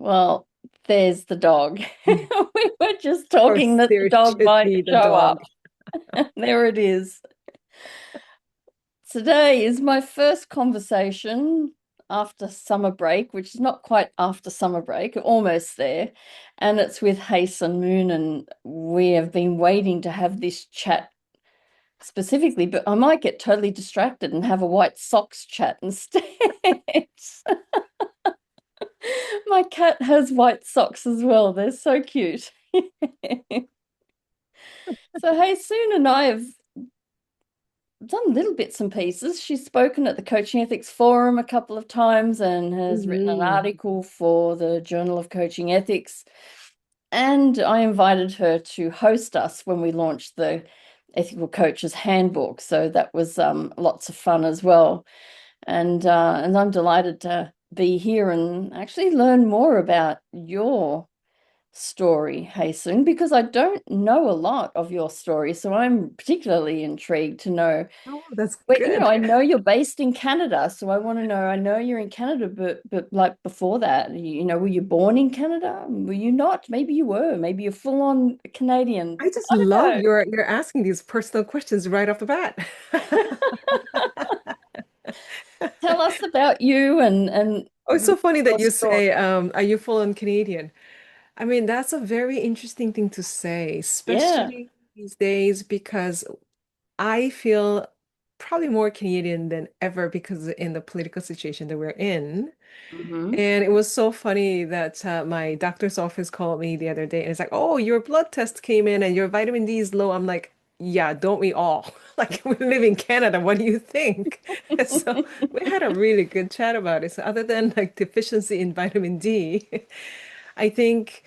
Well, there's the dog. Of We were just talking course, that the there dog should might be the show dog. up. There it is. Today is my first conversation after summer break, which is not quite after summer break, almost there. And it's with Haesun Moon, and we have been waiting to have this chat specifically, but I might get totally distracted and have a white socks chat instead. My cat has white socks as well. They're so cute. So Haesun and I have done little bits and pieces. She's spoken at the Coaching Ethics Forum a couple of times and has written an Hmm. article for the Journal of Coaching Ethics. And I invited her to host us when we launched the Ethical Coaches Handbook. So that was lots of fun as well. And I'm delighted to be here and actually learn more about your story, Hasten, because I don't know a lot of your story. So I'm particularly intrigued to know. Oh, that's But good. I know you're based in Canada, so I want to know. I know you're in Canada, but like before that, were you born in Canada? Were you not? Maybe you were. Maybe you're full on Canadian. I just I love don't you're asking these personal questions right off the bat. know. Tell us about you and Oh, it's so funny that your you story. say, are you full on Canadian? I mean, that's a very interesting thing to say, Yeah. especially these days, because I feel probably more Canadian than ever because in the political situation that we're in. Hmm. And it was so funny that my doctor's office called me the other day and it's like, oh, your blood test came in and your vitamin D is low. I'm like, yeah, don't we all? Like, we live in Canada. What do you think? And so we had a really good chat about it. So, other than like deficiency in vitamin D, I think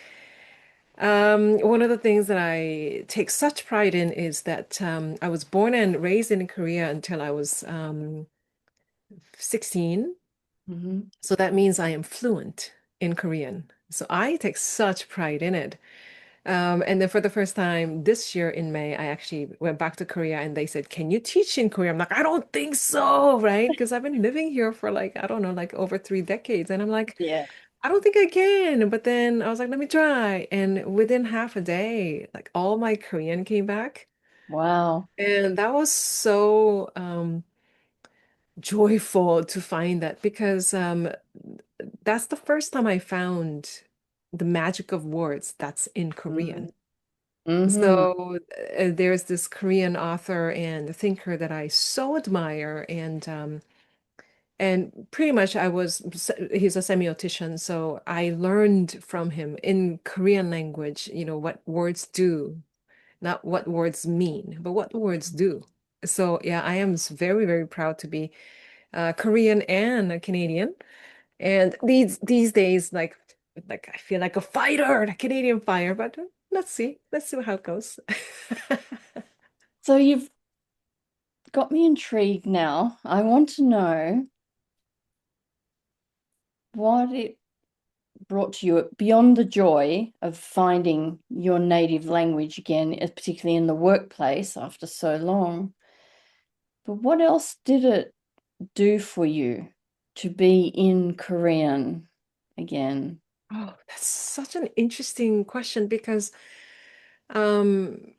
one of the things that I take such pride in is that I was born and raised in Korea until I was 16. Hmm. So that means I am fluent in Korean. So I take such pride in it. And then for the first time this year in May, I actually went back to Korea and they said, can you teach in Korea? I'm like, I don't think so, right? Because I've been living here for like, I don't know, like over 3 decades. And I'm like, Yeah. I don't think I can. But then I was like, let me try. And within half a day, like all my Korean came back. Wow. And that was so joyful to find that because that's the first time I found the magic of words that's in Korean. Mm-hmm. So there's this Korean author and thinker that I so admire, and pretty much he's a semiotician, so I learned from him in Korean language, what words do, not what words mean, but what words do. So yeah, I am very, very proud to be Korean and a Canadian. And these days, like I feel like a fighter, a Canadian fighter, but let's see how it goes. So you've got me intrigued now. I want to know what it brought to you beyond the joy of finding your native language again, particularly in the workplace after so long. But what else did it do for you to be in Korean again? Oh, that's such an interesting question um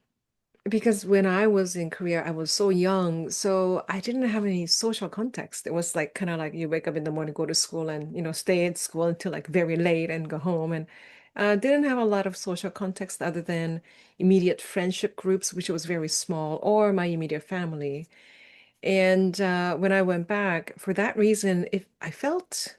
because when I was in Korea, I was so young, so I didn't have any social context. It was like kind of like you wake up in the morning, go to school, and stay at school until like very late and go home, and didn't have a lot of social context other than immediate friendship groups, which was very small, or my immediate family. And when I went back, for that reason, if I felt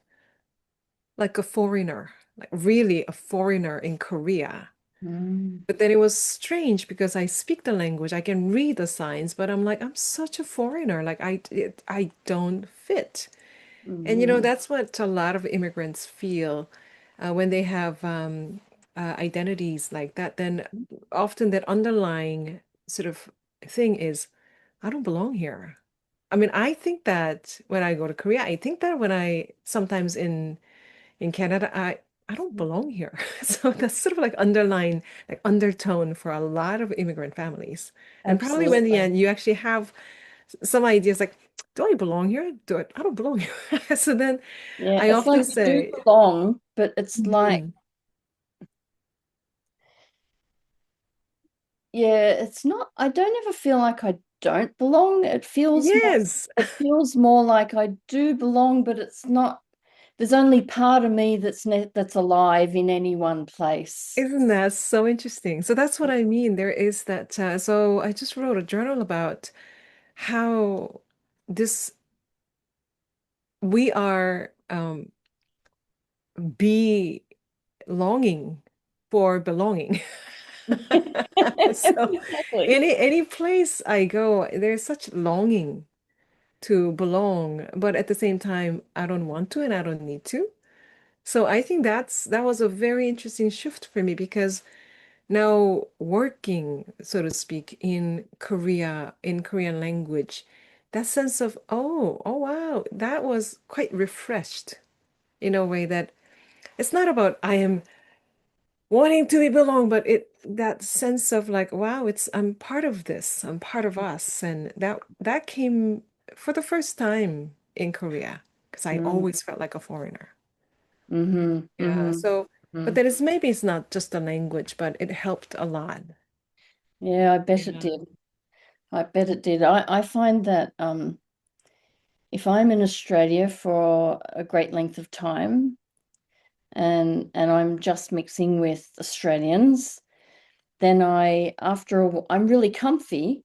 like a foreigner, like really a foreigner in Korea. Mm. But then it was strange because I speak the language, I can read the signs, but I'm like, I'm such a foreigner. Like I don't fit. And Mhm. that's what a lot of immigrants feel when they have identities like that. Then often that underlying sort of thing is, I don't belong here. I mean, I think that when I go to Korea, I think that when I sometimes in Canada, I don't belong here. So that's sort of like underline, like undertone for a lot of immigrant families. And probably when the Absolutely. end, you actually have some ideas like, do I belong here? I don't belong here. So then Yeah, I it's often like you do say, belong, but it's like, mhm, yeah, it's not, I don't ever feel like I don't belong. yes, It feels more like I do belong, but it's not, there's only part of me that's alive in any one place. isn't that so interesting? So that's what I mean. There is that. So I just wrote a journal about how this we are be longing for belonging. So Exactly. any place I go, there's such longing to belong, but at the same time, I don't want to and I don't need to. So I think that was a very interesting shift for me because now working, so to speak, in Korea, in Korean language, that sense of, oh wow, that was quite refreshed in a way that it's not about I am wanting to be belong, but it that sense of like, wow, it's I'm part of this, I'm part of us. And that came for the first time in Korea because I Mm, always felt like a foreigner. mm-hmm, Yeah. mm-hmm, So, but mm. then maybe it's not just a language, but it helped a lot. Yeah, I bet it Yeah. did. I bet it did. I find that if I'm in Australia for a great length of time and I'm just mixing with Australians, then I'm really comfy,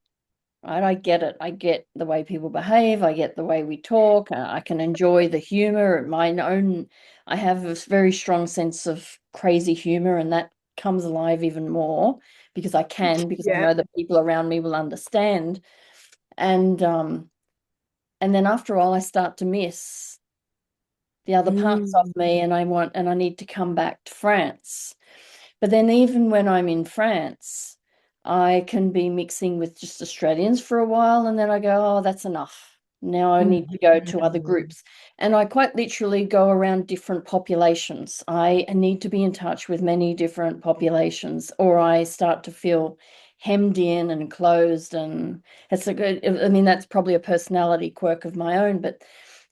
right? I get it. I get the way people behave. I get the way we talk. I can enjoy the humor. I have a very strong sense of crazy humor, and that comes alive even more because I Yeah. know that people around me will understand. And and then after all, I start to miss the other parts of Mm. me, and I need to come back to France. But then even when I'm in France, I can be mixing with just Australians for a while, and then I go, oh, that's enough. Now I need to go to other Mhm. groups. And I quite literally go around different populations. I need to be in touch with many different populations, or I start to feel hemmed in and closed. And it's a good, I mean, that's probably a personality quirk of my own, but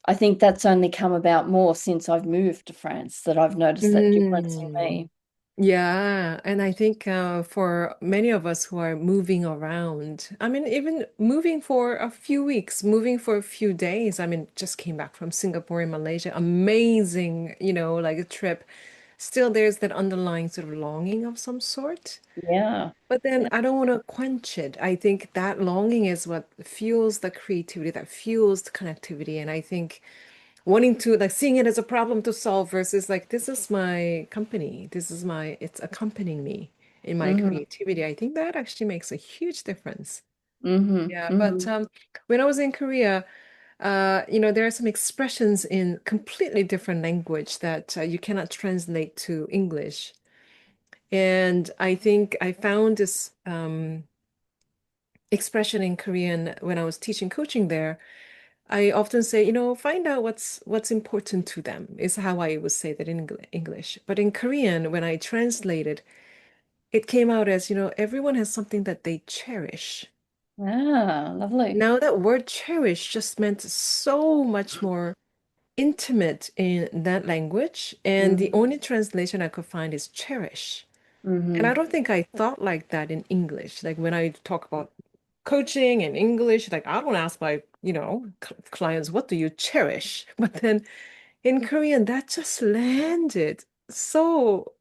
I think that's only come about more since I've moved to France that I've noticed that difference in Mm. me. Yeah, and I think for many of us who are moving around, I mean, even moving for a few weeks, moving for a few days, I mean, just came back from Singapore and Malaysia, amazing, like a trip. Still, there's that underlying sort of longing of some sort. Yeah. But then I don't want to quench it. I think that longing is what fuels the creativity, that fuels the connectivity. And I think wanting to like seeing it as a problem to solve versus like this is my company, it's accompanying me in my Mm-hmm. creativity. I think that actually makes a huge difference. Mm-hmm. Yeah, but Mm-hmm. when I was in Korea, there are some expressions in completely different language that you cannot translate to English. And I think I found this expression in Korean when I was teaching coaching there. I often say, find out what's important to them is how I would say that in English. But in Korean, when I translated, it came out as, everyone has something that they cherish. Ah, lovely. Now that word cherish just meant so much more intimate in that language, and the Mm-hmm. only translation I could find is cherish. And I Mm-hmm. don't think I thought like that in English. Like when I talk about coaching and English, like I don't ask my, clients, what do you cherish? But then in Korean, that just landed so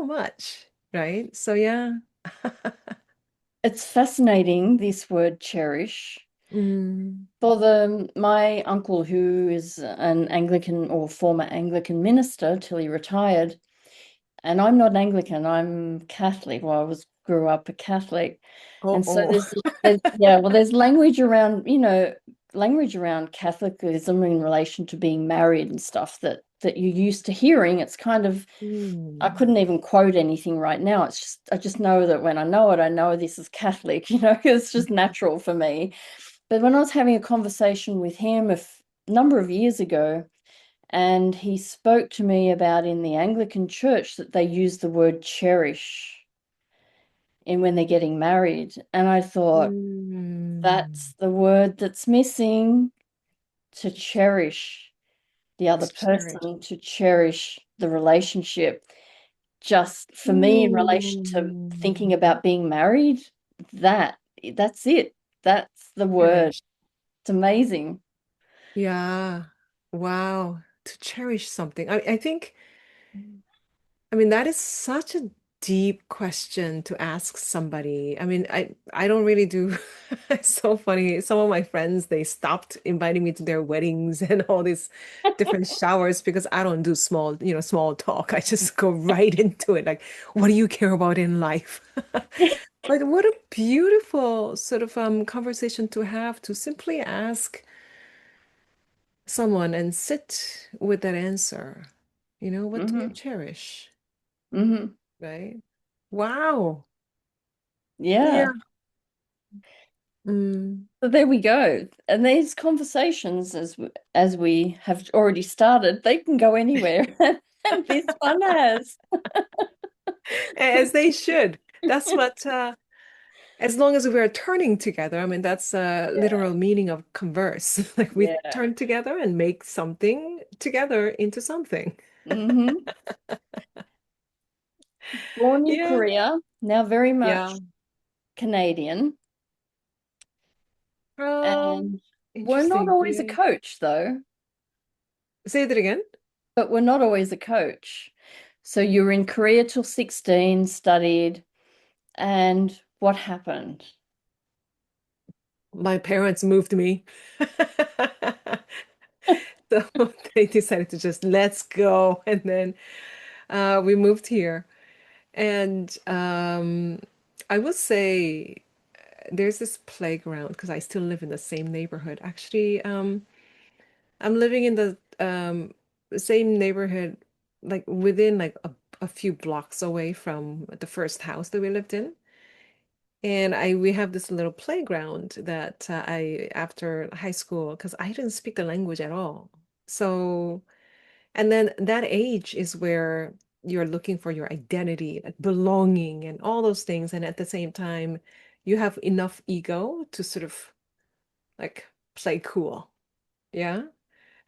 much, right? So yeah. It's fascinating, this word cherish. Mm. For my uncle, who is an Anglican or former Anglican minister till he retired, and I'm not Anglican, I'm Catholic. Well, grew up a Catholic. Oh, And so oh. there's language around Catholicism in relation to being married and stuff that you're used to hearing. It's kind of I Mm. couldn't even quote anything right now. I just know that when I know it, I know this is Catholic, it's just natural for me. But when I was having a conversation with him number of years ago, and he spoke to me about in the Anglican church that they use the word cherish in when they're getting married. And I thought, Mm. that's the word that's missing. to cherish the other To cherish. person, to cherish the relationship. Just for me, in relation to thinking Mm, about being married, that that's it. That's the word. cherish. It's amazing. Yeah. Wow. To cherish something. I think, I mean, that is such a deep question to ask somebody. I mean, I don't really do. It's so funny. Some of my friends, they stopped inviting me to their weddings and all these different showers because I don't do small, small talk. I just go right into it. Like, what do you care about in life? But what a beautiful sort of conversation to have, to simply ask someone and sit with that answer. What do you Hmm. cherish? Hmm. Right? Wow. Yeah. Yeah. Mm. So there we go. And these conversations, as we have already started, they can go anywhere. And this one has. As they should. That's what, as long as we're turning together, I mean, that's a Yeah. literal meaning of converse. Like we Yeah. turn together and make something together into something. Hmm. Born in Yeah. Korea, now very Yeah. much Canadian, Um, and we're not Interesting. always a Yeah. coach though, Say that again. but we're not always a coach. So you were in Korea till 16, studied, and what happened? My parents moved me. So they decided to just let's go. And then we moved here. And I would say there's this playground because I still live in the same neighborhood. Actually, I'm living in the same neighborhood, like within like a few blocks away from the first house that we lived in. And we have this little playground that I after high school because I didn't speak the language at all. So, and then that age is where you're looking for your identity, like belonging and all those things. And at the same time, you have enough ego to sort of like play cool. Yeah.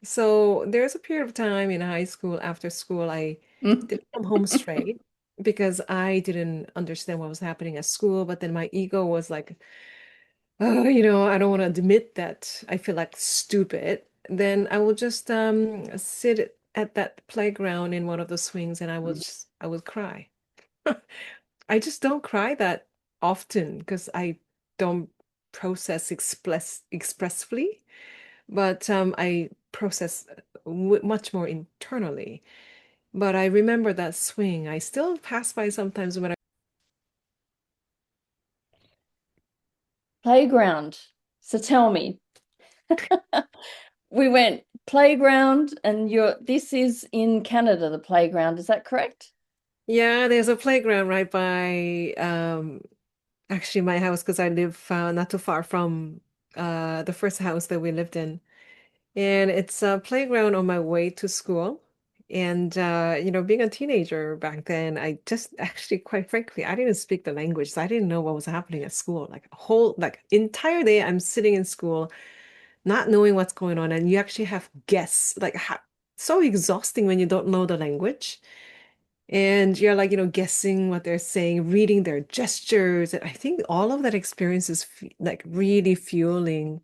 So there's a period of time in high school, after school, I didn't come home straight because I didn't understand what was happening at school. But then my ego was like, oh, I don't want to admit that I feel like stupid. Then I will just sit at that playground in one of the swings and I would cry. I just don't cry that often because I don't process expressively, but I process much more internally. But I remember that swing. I still pass by sometimes when I Playground. So tell me, we went playground, and this is in Canada, the playground, is that correct? yeah, there's a playground right by actually my house because I live not too far from the first house that we lived in. And it's a playground on my way to school. And being a teenager back then, I just actually, quite frankly, I didn't speak the language, so I didn't know what was happening at school. Like a whole, like entire day, I'm sitting in school, not knowing what's going on, and you actually have guests. Like so exhausting when you don't know the language, and you're like, guessing what they're saying, reading their gestures. And I think all of that experience is like really fueling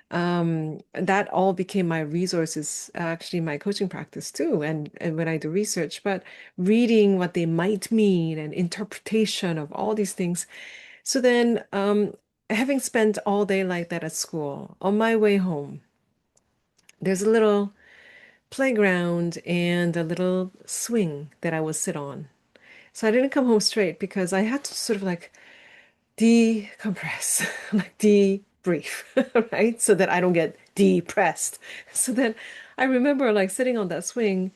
that all became my resources, actually my coaching practice too, and when I do research, but reading what they might mean and interpretation of all these things. So then having spent all day like that at school, on my way home there's a little playground and a little swing that I would sit on. So I didn't come home straight because I had to sort of like decompress, like debrief, right? So that I don't get depressed. So then I remember like sitting on that swing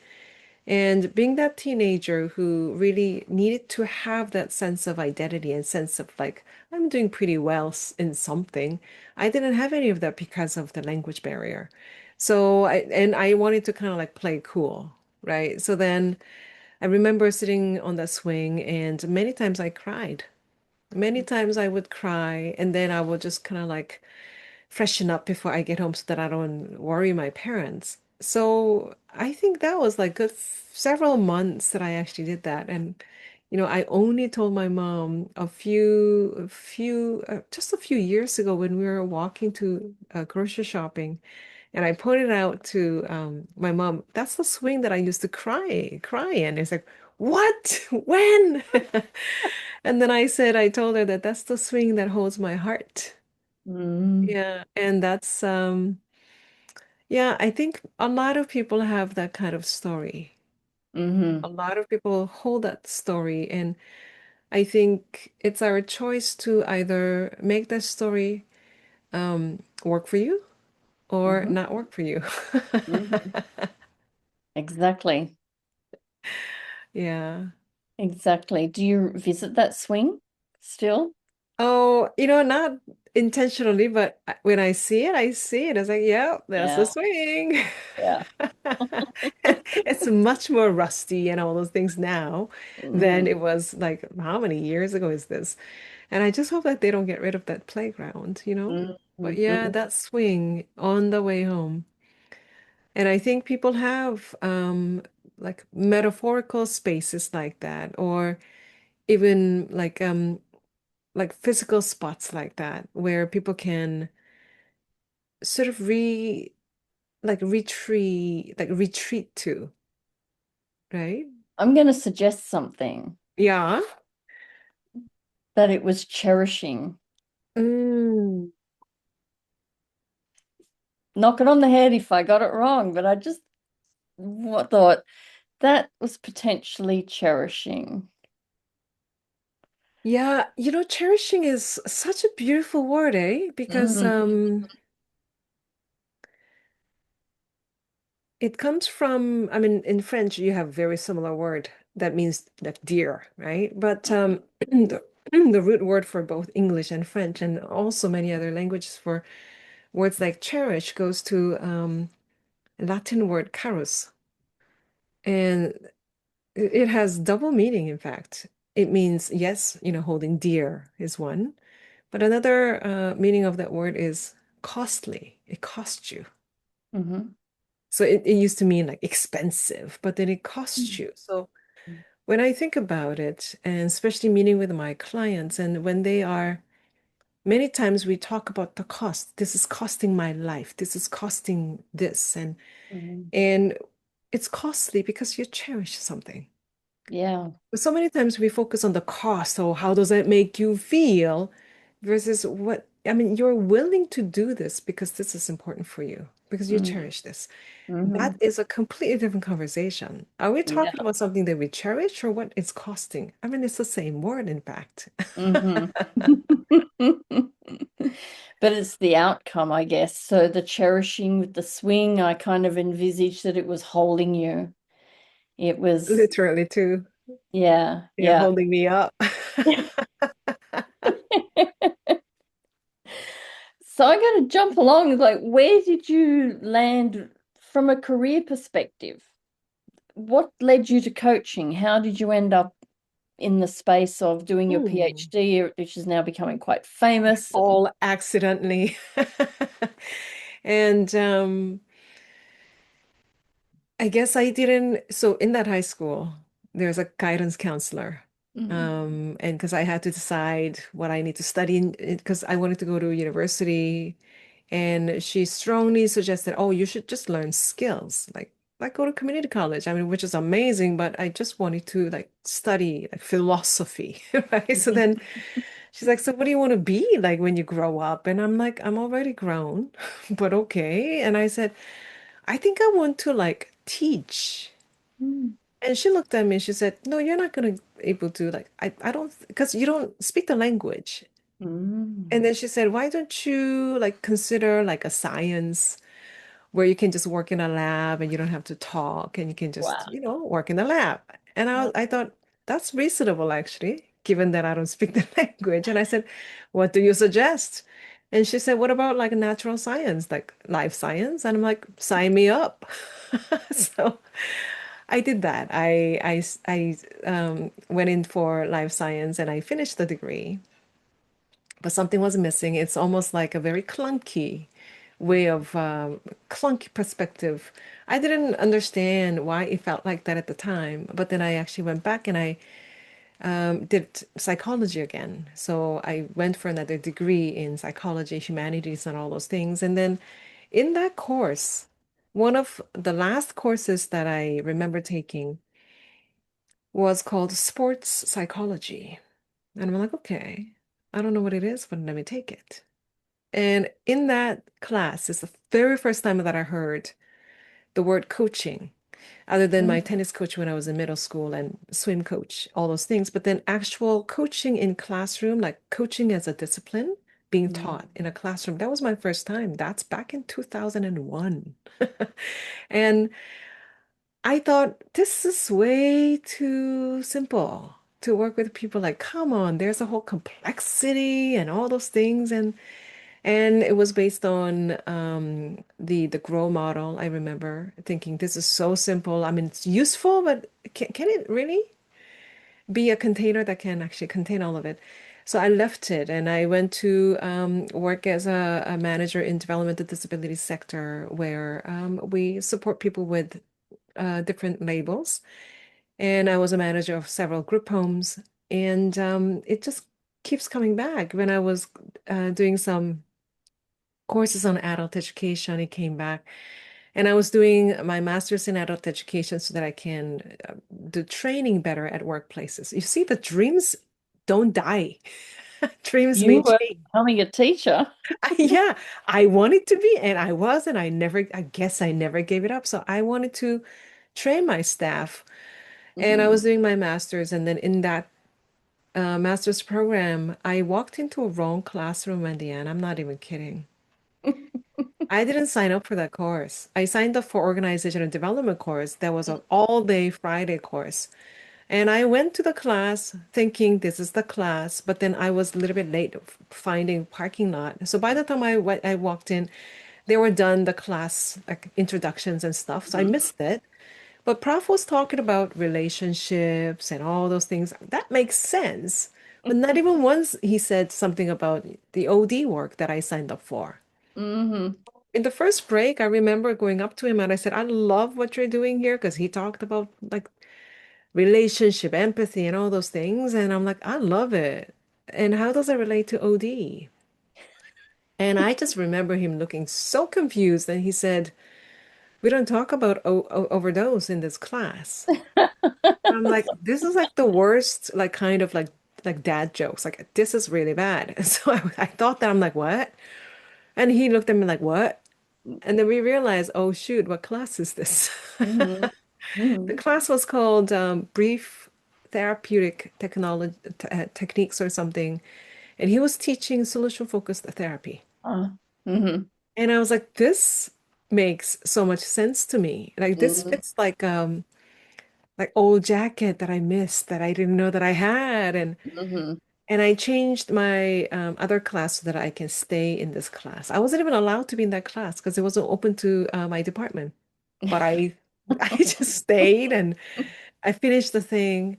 and being that teenager who really needed to have that sense of identity and sense of like, I'm doing pretty well in something. I didn't have any of that because of the language barrier. So I wanted to kind of like play cool, right? So then I remember sitting on that swing and many times I cried. Many times I would cry and then I would just kind of like freshen up before I get home so that I don't worry my parents. So I think that was like good several months that I actually did that. And, I only told my mom just a few years ago when we were walking to grocery shopping. And I pointed out to my mom, that's the swing that I used to cry in. It's like, what? When? And then I told her that that's the swing that holds my heart. Mm, Yeah, and yeah, I think a lot of people have that kind of story. hmm A lot of people hold that story, and I think it's our choice to either make that story work for you or hmm not work for you. hmm Exactly. Yeah. Exactly. Do you visit that swing still? Oh, not intentionally, but when I see it, I see it. It's like, yeah, that's the Yeah. swing. Yeah. It's much more rusty and all those things now than hmm it was like, how many years ago is this? And I just hope that they don't get rid of that playground. But yeah, hmm that swing on the way home. And I think people have like metaphorical spaces like that, or even like physical spots like that where people can sort of retreat to, right? I'm going to suggest something Yeah. that it was cherishing. Mm. Knock it on the head if I got it wrong, but I just thought that was potentially cherishing. Yeah, cherishing is such a beautiful word, eh? Because Mm, it comes from, I mean, in French you have very similar word that means like dear, right? But the root word for both English and French and also many other languages for words like cherish goes to Latin word carus. And it has double meaning, in fact. It means, yes, holding dear is one, but another meaning of that word is costly. It costs you. hmm So it used to mean like expensive, but then it costs you. So when I think about it, and especially meeting with my clients, and when they are, many times we talk about the cost. This is costing my life. This is costing this. hmm And it's costly because you cherish something. Yeah. So many times we focus on the cost, or how does that make you feel, versus what, I mean, you're willing to do this because this is important for you, because you Mm-hmm. cherish this. That hmm is a completely different conversation. Are we Yeah. talking about something that we cherish or what it's costing? I mean, it's the same word, in fact. hmm But it's the outcome, I guess. So the cherishing with the swing, I kind of envisaged that it was holding you. It was, Literally, too. yeah, Yeah, yeah. holding me up. So I'm going to jump along. Like, where did you land from a career perspective? What led you to coaching? How did you end up in the space of doing your Hmm. PhD, which is now becoming quite famous? All accidentally. And I guess I didn't. So in that high school, there's a guidance counselor. Mm, And because I had to decide what I need to study, because I wanted to go to university, and she strongly suggested, oh, you should just learn skills, like go to community college. I mean, which is amazing, but I just wanted to like study like philosophy, right? So then she's like, so what do you want to be like when you grow up? And I'm like, I'm already grown, but okay. And I said, I think I want to like teach. mm, And she looked at me and she said, no, you're not going to able to like, I don't, because you don't speak the language. mm. And then she said, why don't you like consider like a science where you can just work in a lab and you don't have to talk and you can just, Wow. work in the lab. And I thought that's reasonable actually, given that I don't speak the language. And I said, what do you suggest? And she said, what about like natural science, like life science? And I'm like, sign me up. So I did that. I went in for life science and I finished the degree. but something was missing. It's almost like a very clunky way of clunky perspective. I didn't understand why it felt like that at the time, but then I actually went back and I did psychology again. So I went for another degree in psychology, humanities, and all those things. And then in that course, one of the last courses that I remember taking was called sports psychology. And I'm like, okay, I don't know what it is, but let me take it. And in that class is the very first time that I heard the word coaching, other than my Mm, tennis coach when I was in middle school and swim coach, all those things. But then actual coaching in classroom, like coaching as a discipline being taught mm, in a classroom, that was my first time. That's back in 2001. And I thought this is way too simple to work with people. Like, come on, there's a whole complexity and all those things. And it was based on the grow model. I remember thinking this is so simple. I mean, it's useful, but can it really be a container that can actually contain all of it? So I left it and I went to work as a manager in developmental disability sector where we support people with different labels. And I was a manager of several group homes. And it just keeps coming back. When I was doing some courses on adult education, it came back. And I was doing my master's in adult education so that I can do training better at workplaces. You see, the dreams don't die. Dreams you may were change. becoming a teacher. Yeah, I wanted to be, and I was, and I guess I never gave it up. So I wanted to train my staff. And I was Mhm. doing my master's, and then in that master's program, I walked into a wrong classroom, Wendy-Ann. I'm not even kidding. I didn't sign up for that course. I signed up for organization and development course. That was an all-day Friday course. And I went to the class thinking this is the class, but then I was a little bit late finding parking lot. So by the time I walked in, they were done the class like introductions and stuff. So I Mhm. missed it. But Prof was talking about relationships and all those things. That makes sense. But not even once he said something about the OD work that I signed up for. Mhm. In the first break, I remember going up to him and I said, I love what you're doing here because he talked about like relationship, empathy, and all those things. And I'm like, I love it. And how does it relate to OD? And I just remember him looking so confused. And he said, we don't talk about o overdose in this class. I'm like, this is like the worst, like kind of like dad jokes. Like this is really bad. And so I thought that I'm like, what? And he looked at me like, what? And then we realized, oh shoot, what class is this? Mhm. The Mhm. class was called Brief Therapeutic Technology Techniques or something, and he was teaching solution-focused therapy. Mhm. And I was like, this makes so much sense to me. Like this Mhm. fits like old jacket that I missed that I didn't know that I had, Mhm. and I changed my other class so that I can stay in this class. I wasn't even allowed to be in that class because it wasn't open to my department, but I I just stayed and I finished the thing.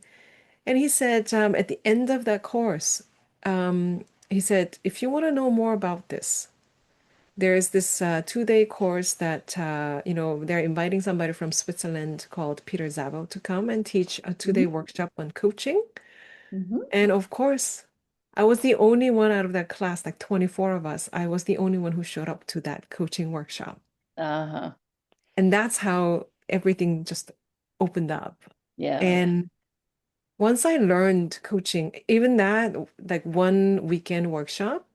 And he said, at the end of that course, he said, if you want to know more about this, there is this 2-day course that, they're inviting somebody from Switzerland called Peter Zabo to come and teach a 2-day Mhm. workshop on coaching. Mhm. And of course, I was the only one out of that class, like 24 of us. I was the only one who showed up to that coaching workshop. Uh-huh. And that's how everything just opened up. Yeah. And once I learned coaching, even that like one weekend workshop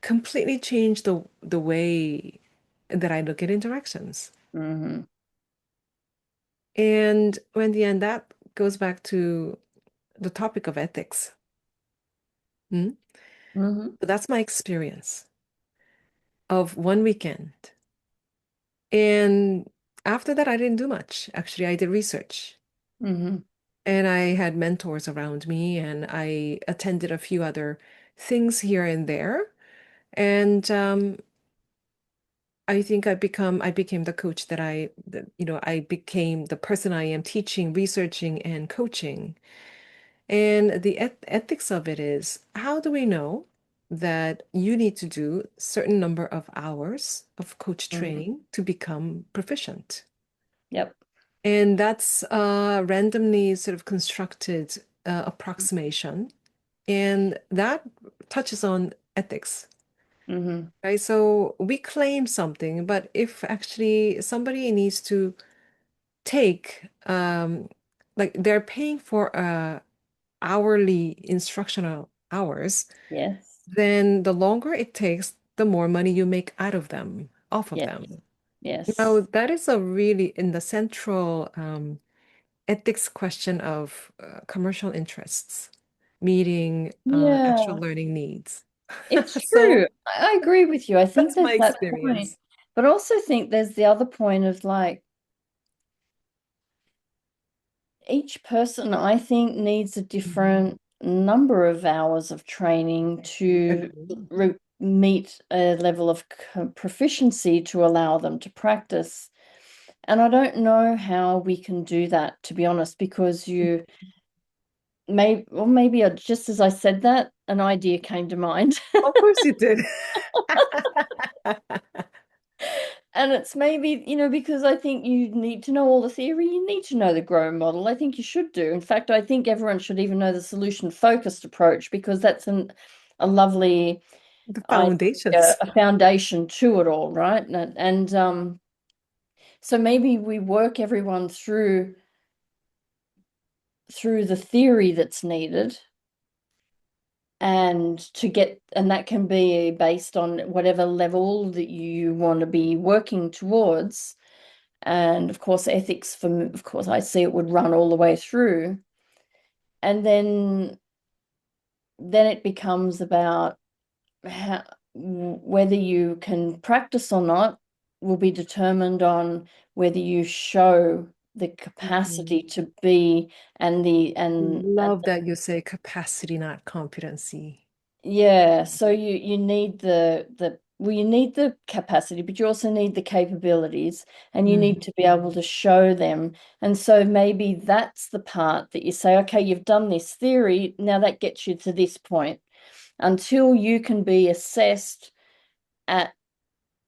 completely changed the way that I look at interactions. Mhm. And when the end that goes back to the topic of ethics. Hmm? Mhm. So that's my experience of one weekend. And after that, I didn't do much. Actually, I did research. Mhm. And I had mentors around me, and I attended a few other things here and there. And I think I became the coach I became the person I am teaching, researching, and coaching. And the ethics of it is, how do we know? that you need to do certain number of hours of coach Mm. training to become proficient. Yep. And that's a randomly sort of constructed approximation. And that touches on ethics, Hmm. right? So we claim something, but if actually somebody needs to take, like they're paying for hourly instructional hours, Yes. then the longer it takes, the more money you make out of them, off of Yes. them. Now, Yes. that is a really in the central ethics question of commercial interests meeting actual Yeah, learning needs. it's So true. I agree with you. I think that's my there's that point, experience. but also think there's the other point of like each person, I think, needs a Mhm. different number of hours of training to Agree. meet a level of proficiency to allow them to practice. And I don't know how we can do that, to be honest, because you may, or maybe just as I said that, an idea came to mind. Of course you did. And it's maybe, because I think you need to know all the theory, you need to know the grow model. I think you should do. In fact, I think everyone should even know the solution focused approach because that's a lovely, The I think, foundations. a foundation to it all, right? And so maybe we work everyone through the theory that's needed and that can be based on whatever level that you want to be working towards. And of course, ethics for me, of course, I see it would run all the way through. And then it becomes about how, whether you can practice or not will be determined on whether you show the Mhm. capacity to be and Love that you say capacity, not competency. yeah, so you need you need the capacity, but you also need the capabilities and you need Mhm. to be able to show them. And so maybe that's the part that you say, okay, you've done this theory, now that gets you to this point. Until you can be assessed at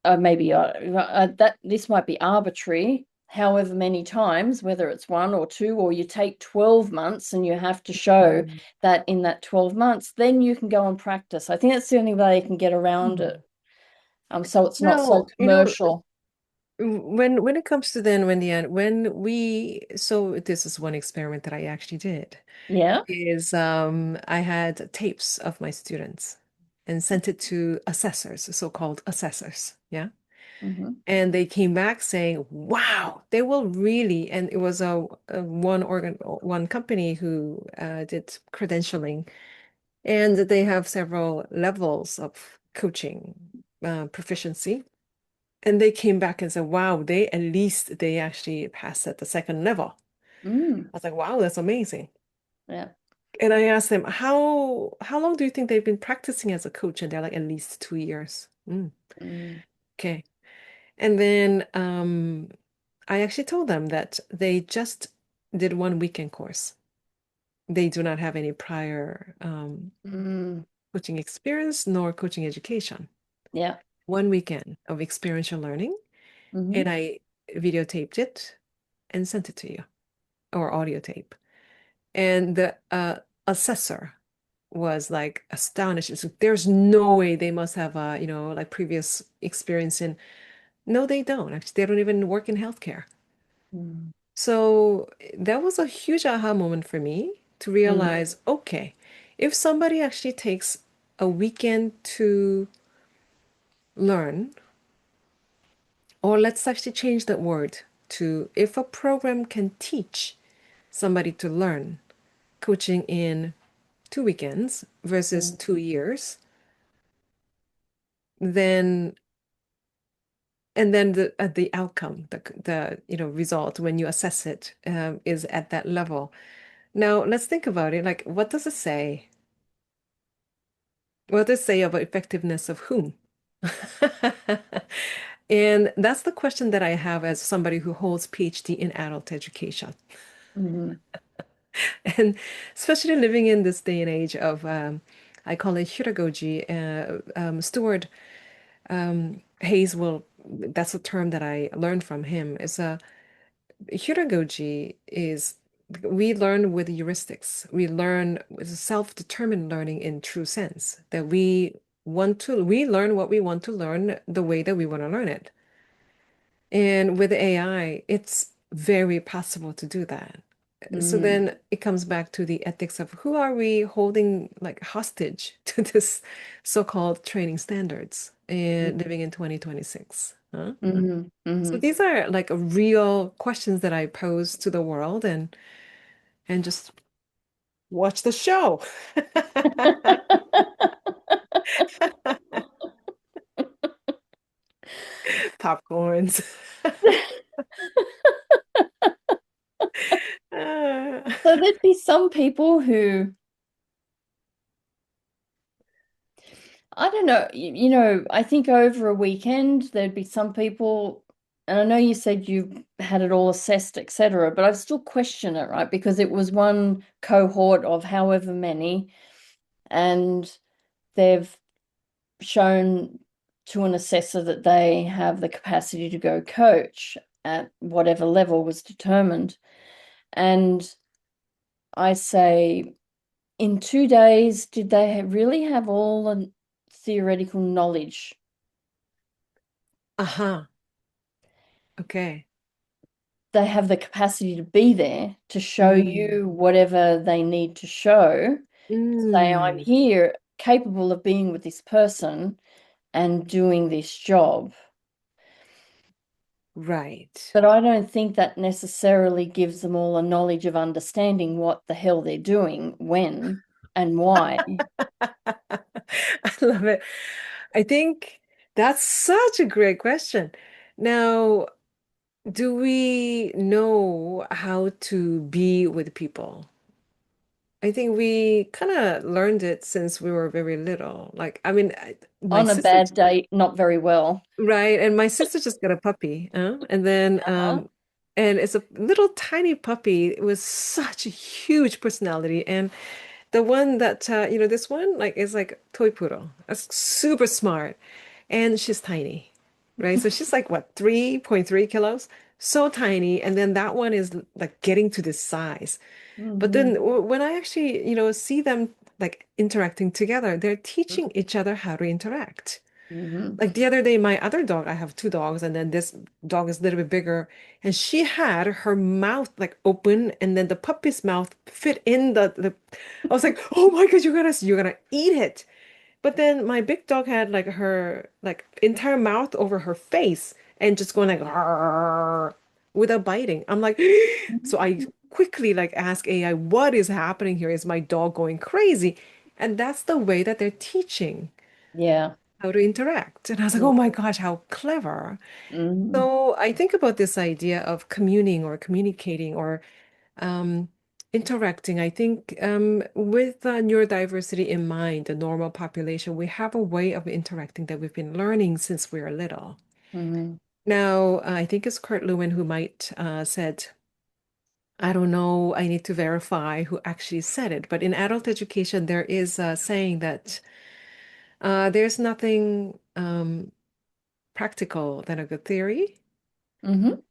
maybe that this might be arbitrary, however many times, whether it's one or two, or you take 12 months and you have to show Mhm. that in that 12 months, then you can go and practice. I think that's the only way you can get around it. So it's not so Now, commercial. when it comes to then when we so this is one experiment that I actually did Yeah. is I had tapes of my students and sent it to assessors, so-called assessors. Yeah. Hmm. And they came back saying, wow, they will really, and it was a one company who did credentialing, and they have several levels of coaching proficiency. And they came back and said, wow, they at least they actually passed at the second level. Mm. I was like, wow, that's amazing. Yeah. And I asked them, how long do you think they've been practicing as a coach? And they're like, at least 2 years. Mm. Okay. And then I actually told them that they just did one weekend course. They do not have any prior Mm. coaching experience nor coaching education. Yeah. One weekend of experiential learning, and Hmm. I videotaped it and sent it to you, or audio tape. And the assessor was like astonished. It's like, there's no way they must have like previous experience in. No, they don't. Actually, they don't even work in healthcare. Mm. So that was a huge aha moment for me to Mm. realize, okay, if somebody actually takes a weekend to learn, or let's actually change that word to if a program can teach somebody to learn coaching in 2 weekends versus Mm. 2 years, then and then the outcome, the result when you assess it is at that level. Now let's think about it. Like, what does it say? What does it say about effectiveness of whom? And that's the question that I have as somebody who holds PhD in adult education. Mm. And especially living in this day and age of I call it hyragogy. Stuart Hayes will, that's a term that I learned from him. It's a Hyragogy is we learn with heuristics. We learn with self-determined learning in true sense that we learn what we want to learn the way that we want to learn it. And with AI, it's very possible to do that. So Mm, then it comes back to the ethics of who are we holding like hostage to this so-called training standards and living in 2026, huh? mm-hmm, So mm-hmm. these are like a real questions that I pose to the world and just watch the show. Popcorns. Uh, So there'd be some people who, I don't know, I think over a weekend there'd be some people, and I know you said you had it all assessed, etc., but I still question it, right? Because it was one cohort of however many, and they've shown to an assessor that they have the capacity to go coach at whatever level was determined. And I say, in 2 days, did they really have all the theoretical knowledge? uh-huh. Okay. They have the capacity to be there to show Mm. you whatever they need to show. Say, I'm Mm. here, capable of being with this person and doing this job. Right. But I don't think that necessarily gives them all a knowledge of understanding what the hell they're doing, when, and why. I love it. I think that's such a great question. Now, do we know how to be with people? I think we kind of learned it since we were very little. Like, I mean, my On a sister, bad day, not very well. right? And my sister just got a puppy, and then, Uh-huh. and it's a little tiny puppy with such a huge personality. And the one that, this one, like, is like toy poodle. That's super smart, and she's tiny, right? So she's like what, 3.3 kilos, so tiny. And then that one is like getting to this size. But Hmm. then when I actually, see them like interacting together, they're teaching each other how to interact. Hmm. Like the other day, my other dog, I have two dogs, and then this dog is a little bit bigger, and she had her mouth like open, and then the puppy's mouth fit in the I was like, oh my God, you're gonna eat it. But then my big dog had like her like entire mouth over her face and just going like "Arr," without biting. I'm like, so I quickly like ask AI, what is happening here? Is my dog going crazy? And that's the way that they're teaching Yeah. how to interact. And I was like, oh my gosh, how clever. Mm-hmm. So I think about this idea of communing or communicating or um, interacting. I think with neurodiversity in mind, the normal population, we have a way of interacting that we've been learning since we were little. Hmm. Now, I think it's Kurt Lewin who might said, I don't know, I need to verify who actually said it, but in adult education, there is a saying that there's nothing practical than a good theory, Hmm.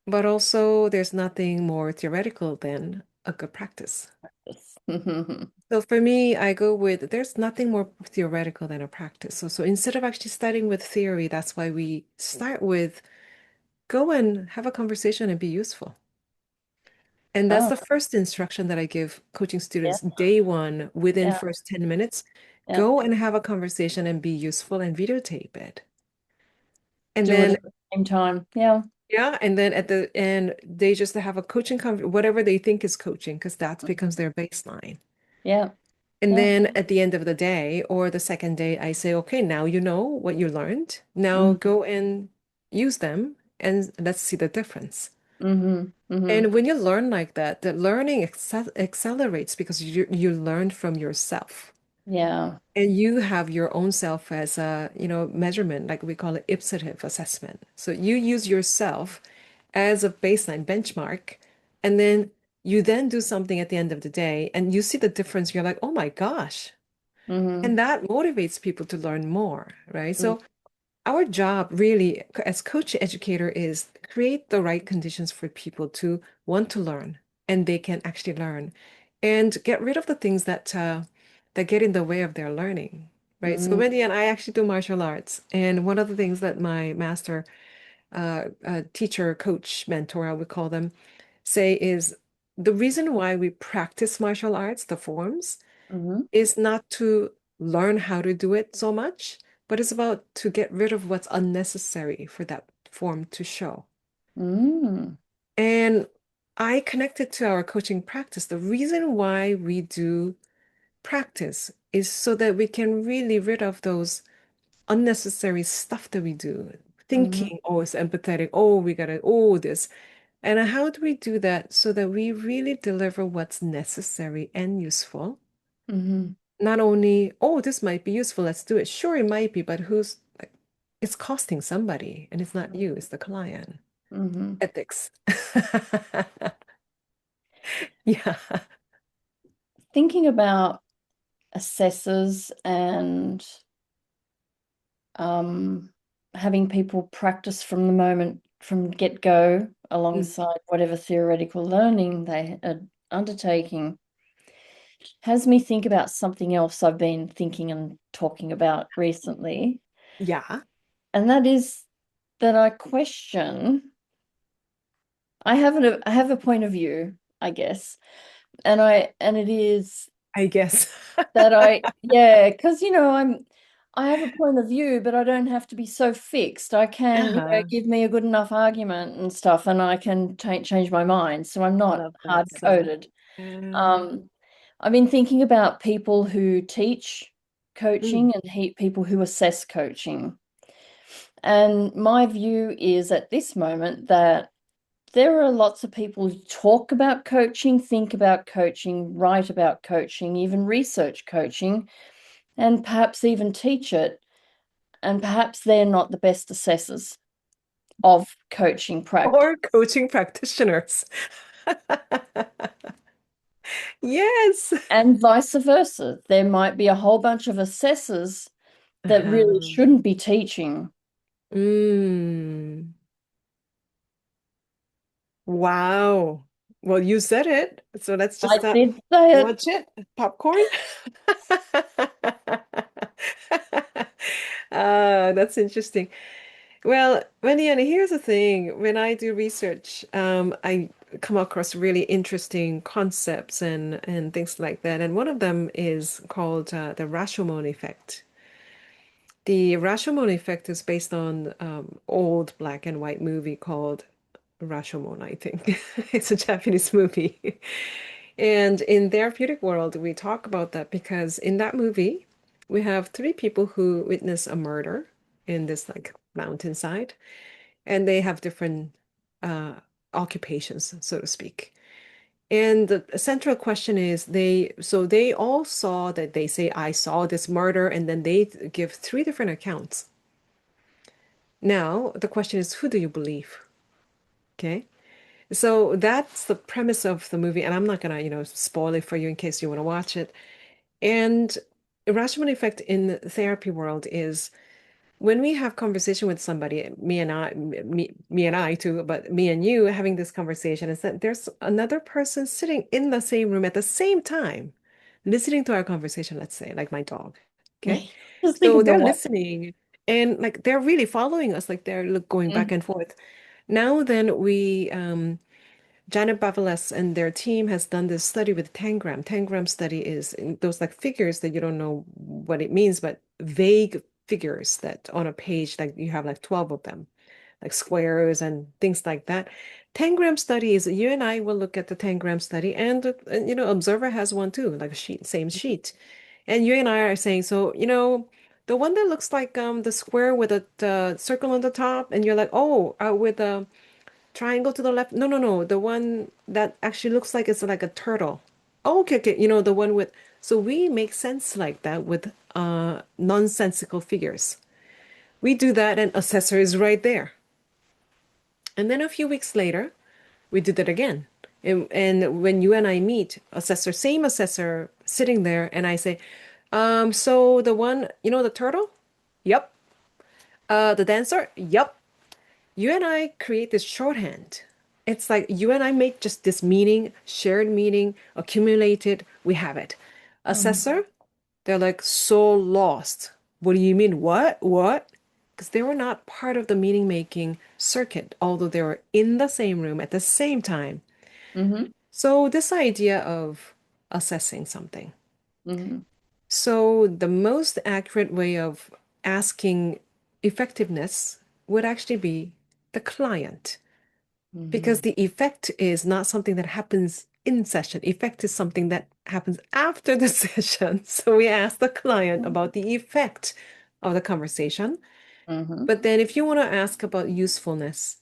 but also there's nothing more theoretical than a good practice. Yes. Hmm. So for me, I go with there's nothing more theoretical than a practice. So instead of actually studying with theory, that's why we start with go and have a conversation and be useful. And that's Oh, the first instruction that I give coaching yeah, students day one within yeah, first 10 minutes. yeah. Go and have a conversation and be useful and videotape it. And Do it then at the same time. Yeah. yeah, and then at the end, they just have a coaching con whatever they think is coaching, because that becomes Mhm. their baseline. Yeah. And Yeah. then at the end of the day or the second day, I say, okay, now you know what you learned. Now Mm-hmm. go and use them and let's see the difference. Mm-hmm. Mm-hmm. And when you learn like that, the learning accelerates because you learn from yourself. Yeah. And you have your own self as a, measurement, like we call it ipsative assessment. So you use yourself as a baseline benchmark, and then you then do something at the end of the day, and you see the difference. You're like, oh my gosh. Mm-hmm. And that motivates people to learn more, right? So our job really as coach educator is create the right conditions for people to want to learn and they can actually learn and get rid of the things that get in the way of their learning, right? So Mm-hmm. Wendy and I actually do martial arts, and one of the things that my master teacher, coach, mentor, I would call them, say is the reason why we practice martial arts, the forms, Mm-hmm. is not to learn how to do it so much, but it's about to get rid of what's unnecessary for that form to show. Mm-hmm. And I connected to our coaching practice. The reason why we do practice is so that we can really rid of those unnecessary stuff that we do. Mm-hmm. Thinking, oh, it's empathetic. Oh, we gotta, oh, this. And how do we do that so that we really deliver what's necessary and useful? Mm-hmm. Not only, oh, this might be useful, let's do it. Sure, it might be, but who's like, it's costing somebody, and it's not you, it's the client. Mm-hmm. Ethics. Yeah. Thinking about assessors and um, having people practice from the moment from get-go Mm. alongside whatever theoretical learning they are undertaking has me think about something else I've been thinking and talking about recently. Yeah, And that is that I question, I have a point of view, I guess. And it is I guess. that yeah, because I have a point of view, but I don't have to be so fixed. I can, Uh-huh. give me a good enough argument and stuff, and I can change my mind. So I'm not Love that. hard So, coded. um, Um, I've been thinking about people who teach mm, coaching and people who assess coaching. And my view is at this moment that there are lots of people who talk about coaching, think about coaching, write about coaching, even research coaching, and perhaps even teach it. And perhaps they're not the best assessors of coaching practice. or coaching practitioners. Yes. And vice versa. There might be a whole bunch of assessors that really Uh-huh. shouldn't be teaching. Mm. Wow. Well, you said it. So let's I just did say it. watch it. Popcorn. That's interesting. Well, Wendy-Ann, here's the thing. When I do research, I come across really interesting concepts and things like that. And one of them is called the Rashomon effect. The Rashomon effect is based on old black and white movie called Rashomon, I think. It's a Japanese movie. And in therapeutic world, we talk about that because in that movie, we have three people who witness a murder in this like mountainside, and they have different uh, occupations, so to speak. And the central question is so they all saw that they say, I saw this murder, and then they give three different accounts. Now, the question is, who do you believe? Okay. So that's the premise of the movie, and I'm not gonna, spoil it for you in case you want to watch it. And irrational effect in the therapy world is when we have conversation with somebody, me and I too, but me and you having this conversation is that there's another person sitting in the same room at the same time, listening to our conversation, let's say, like my dog. Okay. Just think So of the they're one. listening and like they're really following us, like they're going back Mm. and forth. Now then we Janet Bavalas and their team has done this study with tangram. Tangram study is those like figures that you don't know what it means, but vague figures that on a page, like you have like 12 of them, like squares and things like that. Tangram study is you and I will look at the tangram study and observer has one too, like a sheet, same sheet. And you and I are saying, so, the one that looks like the square with the circle on the top, and you're like, oh, with a triangle to the left. No, no, no. The one that actually looks like it's like a turtle. Oh, okay, okay. The one with, so we make sense like that with nonsensical figures. We do that and assessor is right there. And then a few weeks later, we did it again. And when you and I meet, assessor, same assessor sitting there, and I say, So the one, the turtle? Yep. The dancer? Yep. You and I create this shorthand. It's like you and I make just this meaning, shared meaning, accumulated, we have it. Mhm. Assessor, they're like so lost. What do you mean? What? What? Because they were not part of the meaning making circuit, although they were in the same room at the same time. Mhm. So, this idea of assessing something. Mhm. So, the most accurate way of asking effectiveness would actually be the client, because Mhm. the effect is not something that happens in session. Effect is something that happens after the session. So, we ask the client about the effect of the conversation. Mhm. But then, if you want to ask about usefulness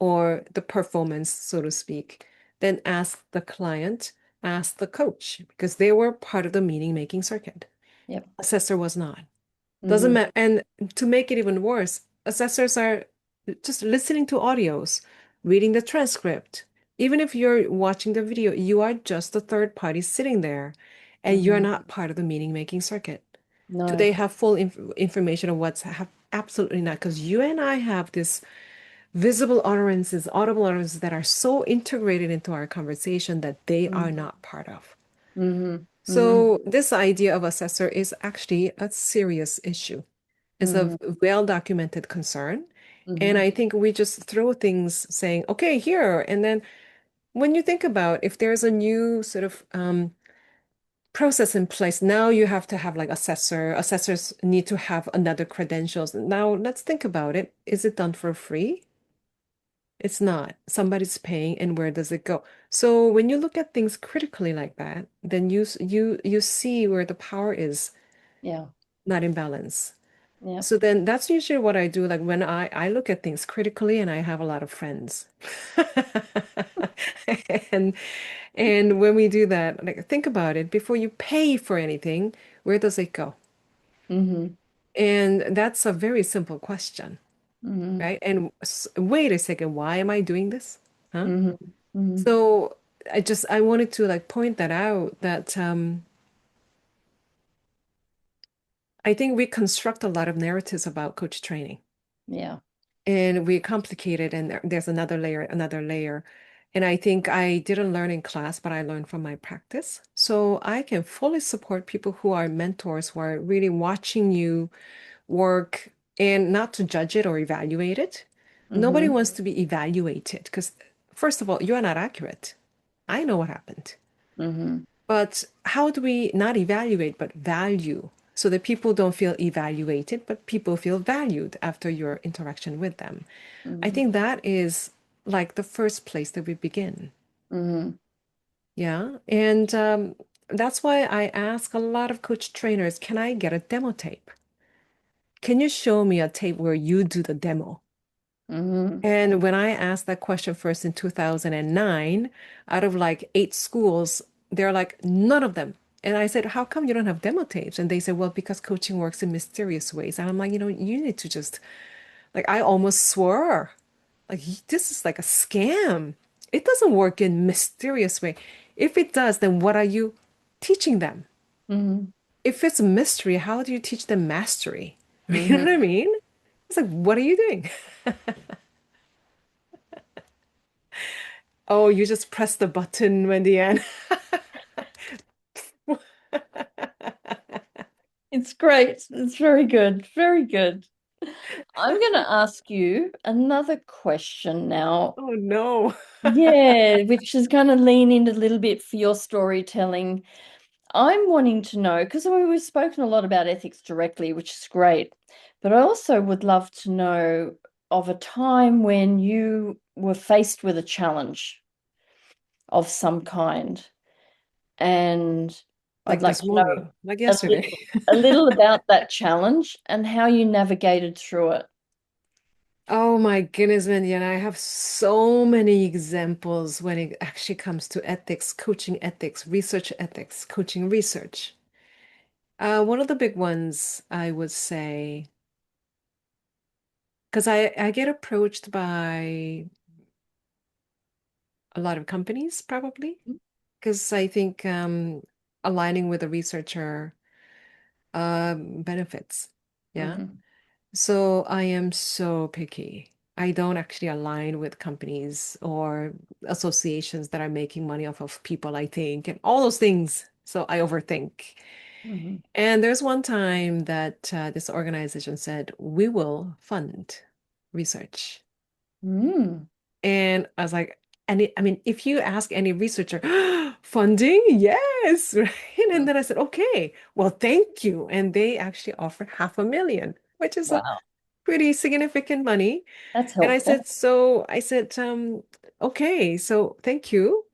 or the performance, so to speak, then ask the client, ask the coach, because they were part of the meaning making circuit. Yep. Assessor was not. Doesn't Mhm. matter. And to make it even worse, assessors are just listening to audios, reading the transcript. Even if you're watching the video, you are just a third party sitting there and you're Mhm. not part of the meaning making circuit. Do No. they have full information of what's absolutely not? Because you and I have this visible utterances, audible utterances that are so integrated into our conversation that they are Mhm. not part of. Mhm. Mhm. So this idea of assessor is actually a serious issue. It's a Mhm. well-documented concern. And Mhm. I think we just throw things saying, okay, here. And then when you think about if there's a new sort of process in place, now you have to have like assessors need to have another credentials. Now let's think about it. Is it done for free? It's not. Somebody's paying, and where does it go? So when you look at things critically like that, then you see where the power is Yeah. not in balance. Yeah. So then that's usually what I do. Like when I look at things critically, and I have a lot of friends. And and when we do that, like think about it, before you pay for anything, where does it go? Mhm. And that's a very simple question, Mhm. right? And wait a second, why am I doing this? Huh? Mhm. Mhm. So I wanted to like point that out that I think we construct a lot of narratives about coach training. Yeah. And we complicate it, and there's another layer, another layer. And I think I didn't learn in class, but I learned from my practice. So I can fully support people who are mentors, who are really watching you work and not to judge it or evaluate it. Nobody Mhm. wants to be evaluated because, first of all, you are not accurate. I know what happened. Mhm. But how do we not evaluate, but value so that people don't feel evaluated, but people feel valued after your interaction with them? I Mhm. think that is like the first place that we begin. Mhm. Yeah. And that's why I ask a lot of coach trainers, can I get a demo tape? Can you show me a tape where you do the demo? Mhm. And when I asked that question first in 2009, out of like 8 schools, they're like, none of them. And I said, how come you don't have demo tapes? And they said, well, because coaching works in mysterious ways. And I'm like, you need to just, like, I almost swore, like, this is like a scam. It doesn't work in mysterious way. If it does, then what are you teaching them? Mhm. If it's a mystery, how do you teach them mastery? You know Mhm. what I mean? It's like, what are you doing? Oh, you just press the button, Wendy-Ann. It's great. It's very good. Very good. I'm going to ask you another question now. Oh no. Yeah, which is going to lean into a little bit for your storytelling. I'm wanting to know, because I mean, we've spoken a lot about ethics directly, which is great, but I also would love to know of a time when you were faced with a challenge of some kind. And I'd Like like this to know morning, like a yesterday. little, a little about that challenge and how you navigated through it. Oh my goodness, Wendy-Ann, I have so many examples when it actually comes to ethics, coaching ethics, research ethics, coaching research. One of the big ones I would say, because I get approached by a lot of companies probably, because I think aligning with a researcher benefits. Yeah. Hmm. So I am so picky. I don't actually align with companies or associations that are making money off of people, I think, and all those things. So I overthink. Hmm. And there's one time that this organization said, we will fund research. Mm. And I was like, and I mean, if you ask any researcher, funding, yes, right? And then I said, okay, well, thank you. And they actually offered 500,000, which is a Wow, pretty significant money. that's And helpful. I said, okay, so thank you.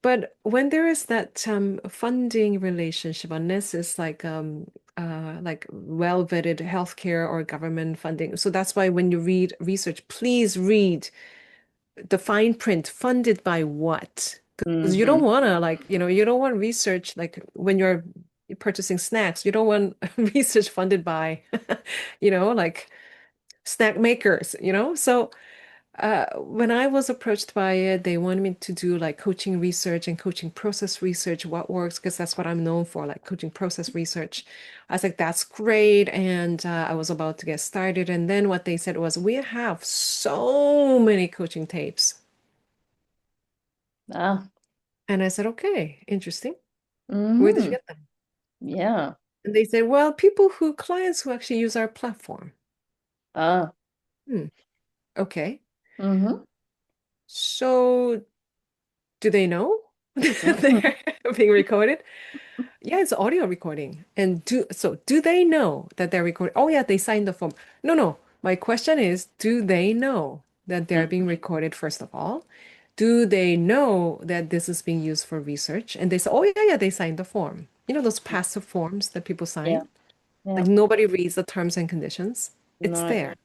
But when there is that funding relationship, unless it's like well vetted healthcare or government funding. So that's why when you read research, please read the fine print, funded by what? Because you Hmm. don't want to like, you don't want research like when you're purchasing snacks, you don't want research funded by, like snack makers, So when I was approached by it, they wanted me to do like coaching research and coaching process research, what works, because that's what I'm known for, like coaching process research. I was like, that's great. And I was about to get started. And then what they said was, we have so many coaching tapes. Ah. And I said, okay, interesting. Where did you Hmm. get them? Yeah. And they said, well, clients who actually use our platform. Ah. Hmm, okay. Hmm. So do they know Hmm. they're being recorded? Yeah, it's audio recording. And do they know that they're recording? Oh yeah, they signed the form. No, no. My question is, do they know that they're being recorded, first of all? Do they know that this is being used for research? And they say, oh yeah, yeah, they signed the form. You know those passive forms that people Yeah. sign? Yeah. Like nobody reads the terms and conditions. It's No. there.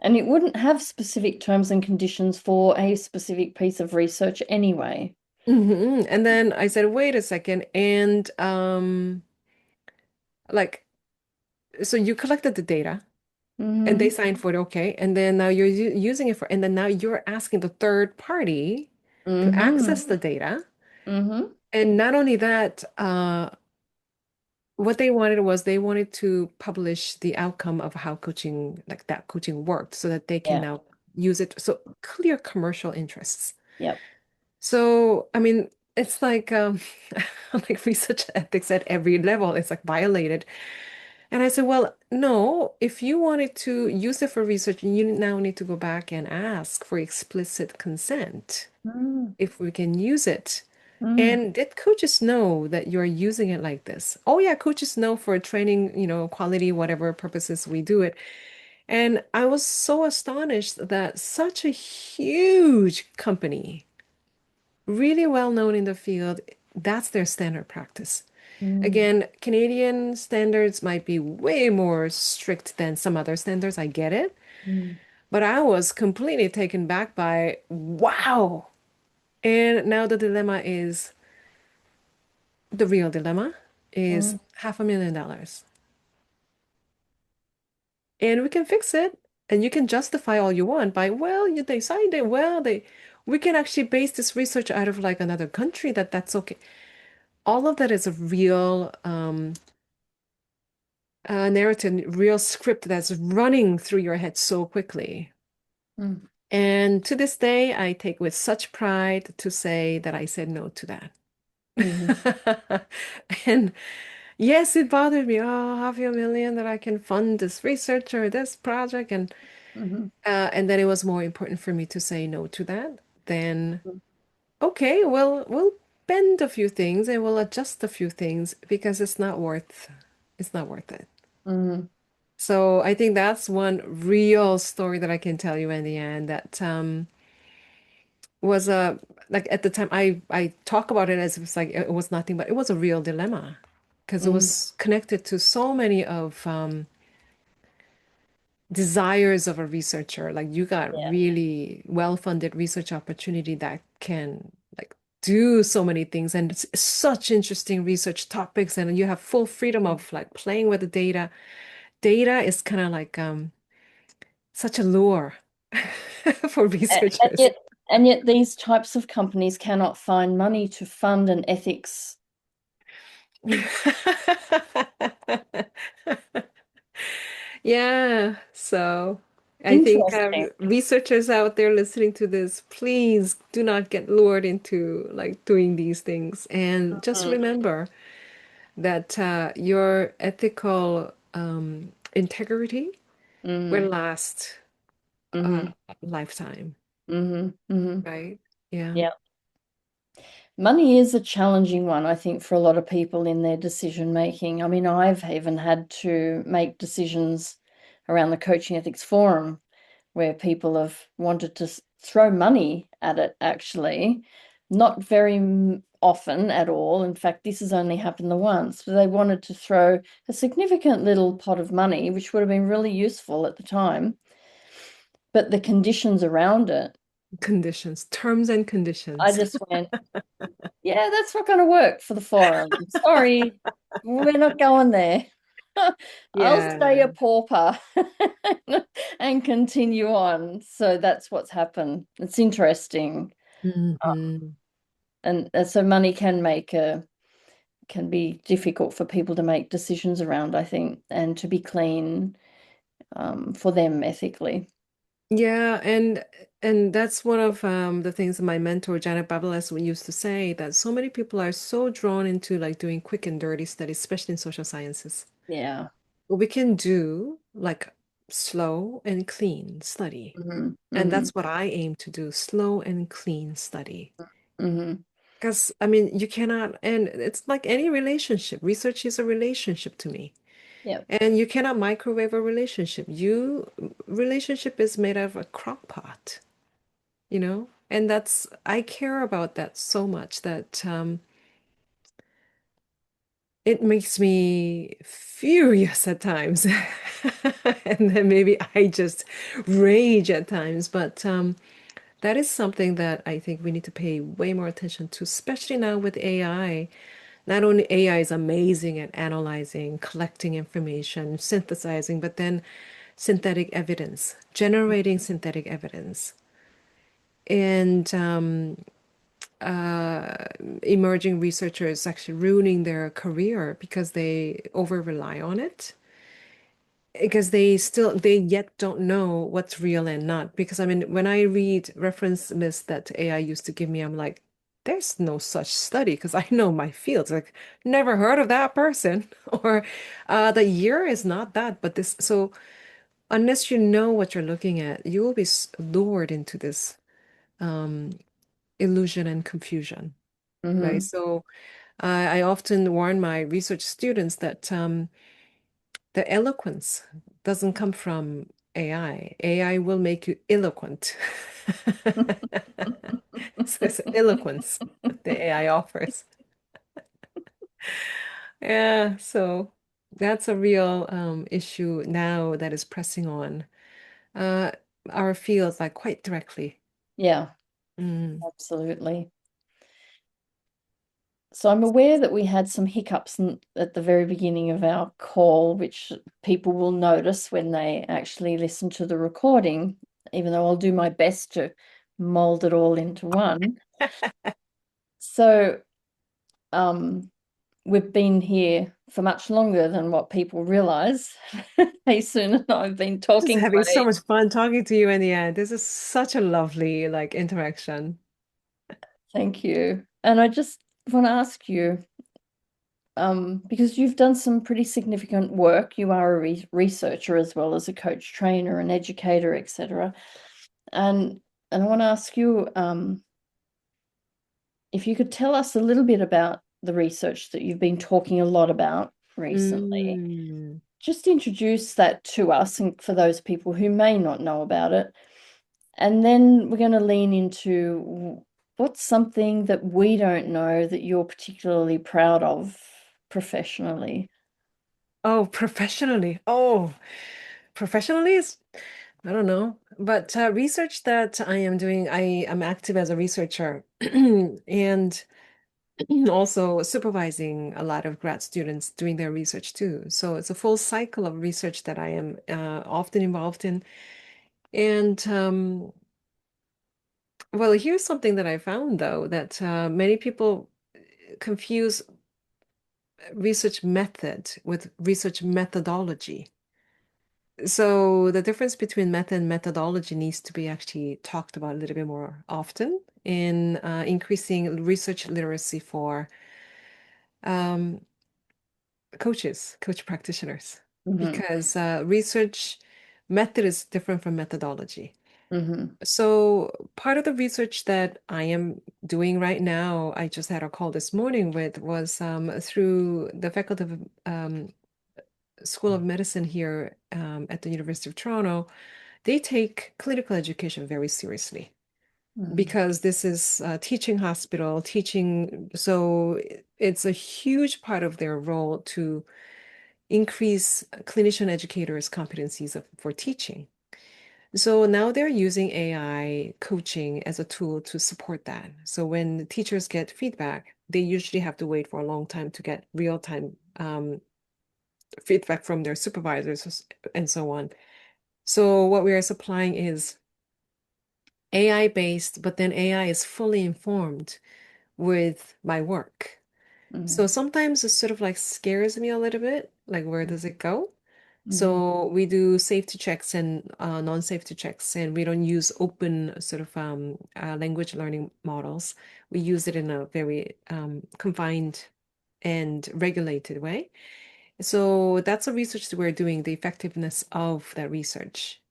And it wouldn't have specific terms and conditions for a specific piece of research anyway. And then I said, wait a second. And like, so you collected the data. And they Hmm. signed for it, okay. And then now you're using it and then now you're asking the third party to Hmm. access the data. Hmm. And not only that, what they wanted was they wanted to publish the outcome of how coaching, like that coaching worked, so that they can Yeah. now use it. So clear commercial interests. Yep. So, I mean, it's like like research ethics at every level. It's like violated. And I said, well, no, if you wanted to use it for research, you now need to go back and ask for explicit consent Mm. if we can use it. Mm. And did coaches know that you're using it like this? Oh, yeah, coaches know for training, quality, whatever purposes we do it. And I was so astonished that such a huge company, really well known in the field, that's their standard practice. Mm. Again, Canadian standards might be way more strict than some other standards. I get it. Mm. But I was completely taken back by, wow. And now the real dilemma is Mm. $500,000. And we can fix it. And you can justify all you want by, well, they signed it. Well, we can actually base this research out of like another country that's okay. All of that is a real narrative, real script that's running through your head so quickly. Mm. And to this day, I take with such pride to say that I said no to Mm. that. And yes, it bothered me. Oh, 500,000 that I can fund this research or this project, Mhm. and then it was more important for me to say no to that than Mhm. okay, well, we'll bend a few things and we'll adjust a few things because it's not worth it. Mhm. So I think that's one real story that I can tell you in the end that was a like at the time I talk about it as if it's like it was nothing, but it was a real dilemma because it Mm. was connected to so many of desires of a researcher. Like you got Yeah. really well-funded research opportunity that can like do so many things and it's such interesting research topics and you have full freedom of like playing with the data. Data is kind of like such a lure for And researchers. yet these types of companies cannot find money to fund an ethics Yeah, so I think Interesting. researchers out there listening to this, please do not get lured into like doing these things. And just Mm, remember that your ethical integrity will mm, last mm-hmm, a lifetime, mm-hmm, mm-hmm. right? Yeah. Yeah. Money is a challenging one, I think, for a lot of people in their decision making. I mean, I've even had to make decisions around the Coaching Ethics Forum where people have wanted to throw money at it, actually, not very often at all. In fact, this has only happened the once. But they wanted to throw a significant little pot of money, which would have been really useful at the time, but the conditions around it, Conditions, terms and I conditions. just went, yeah, that's not going to work for the forum. Sorry, we're not going there. I'll stay Yeah. a pauper and continue on. So that's what's happened. It's interesting. Hmm. And so money can be difficult for people to make decisions around, I think, and to be clean for them ethically. Yeah, and that's one of the things that my mentor Janet Babalas used to say that so many people are so drawn into like doing quick and dirty studies, especially in social sciences. Yeah. But we can do like slow and clean study. Hmm. And Hmm. that's what I aim to do, slow and clean study. Hmm. Because I mean, you cannot, and it's like any relationship. Research is a relationship to me. Yeah. And you cannot microwave a relationship. Relationship is made of a crock pot, you know? And that's, I care about that so much that it makes me furious at times. And then maybe I just rage at times. But that is something that I think we need to pay way more attention to, especially now with AI. Not only AI is amazing at analyzing, collecting information, synthesizing, but then synthetic evidence, generating synthetic evidence. And emerging researchers actually ruining their career because they over rely on it. Because they yet don't know what's real and not. Because I mean, when I read reference lists that AI used to give me, I'm like, there's no such study because I know my fields. Like, never heard of that person, or the year is not that. But this, so unless you know what you're looking at, you will be lured into this um, illusion and confusion, right? Hmm. So I often warn my research students that the eloquence doesn't come from AI. AI will make you eloquent. So it's eloquence the AI offers. Yeah, so that's a real issue now that is pressing on uh, our fields like quite directly. Yeah, Mm. absolutely. So I'm aware that we had some hiccups at the very beginning of our call, which people will notice when they actually listen to the recording, even though I'll do my best to mold it all into one. So um, we've been here for much longer than what people realize. Haesun and I have been Just talking having so away. much fun talking to you in the end. This is such a lovely like interaction. Thank you. And I just want to ask you, because you've done some pretty significant work. You are a researcher as well as a coach trainer and educator, etc. And I want to ask you if you could tell us a little bit about the research that you've been talking a lot about recently. Mm. Just introduce that to us and for those people who may not know about it. And then we're going to lean into what's something that we don't know that you're particularly proud of professionally. Oh, professionally. Oh, professionally is, I don't know. But research that I am doing, I am active as a researcher and also supervising a lot of grad students doing their research too. So it's a full cycle of research that I am often involved in. And well, here's something that I found though, that many people confuse research method with research methodology. So the difference between method and methodology needs to be actually talked about a little bit more often in increasing research literacy for um, coach practitioners, Hmm. because research method is different from methodology. Hmm. So part of the research that I am doing right now, I just had a call this morning with, was through the faculty of School of Medicine here at the University of Toronto. They take clinical education very seriously Hmm. because this is a teaching hospital, teaching. So it's a huge part of their role to increase clinician educators' competencies for teaching. So now they're using AI coaching as a tool to support that. So when the teachers get feedback, they usually have to wait for a long time to get real-time feedback from their supervisors and so on. So what we are supplying is AI based, but then AI is fully informed with my work. So Hmm. sometimes it sort of like scares me a little bit, like where does it go? Hmm. So we do safety checks and non-safety checks, and we don't use open sort of language learning models. We use it in a very confined and regulated way. So that's a research that we're doing, the effectiveness of that research,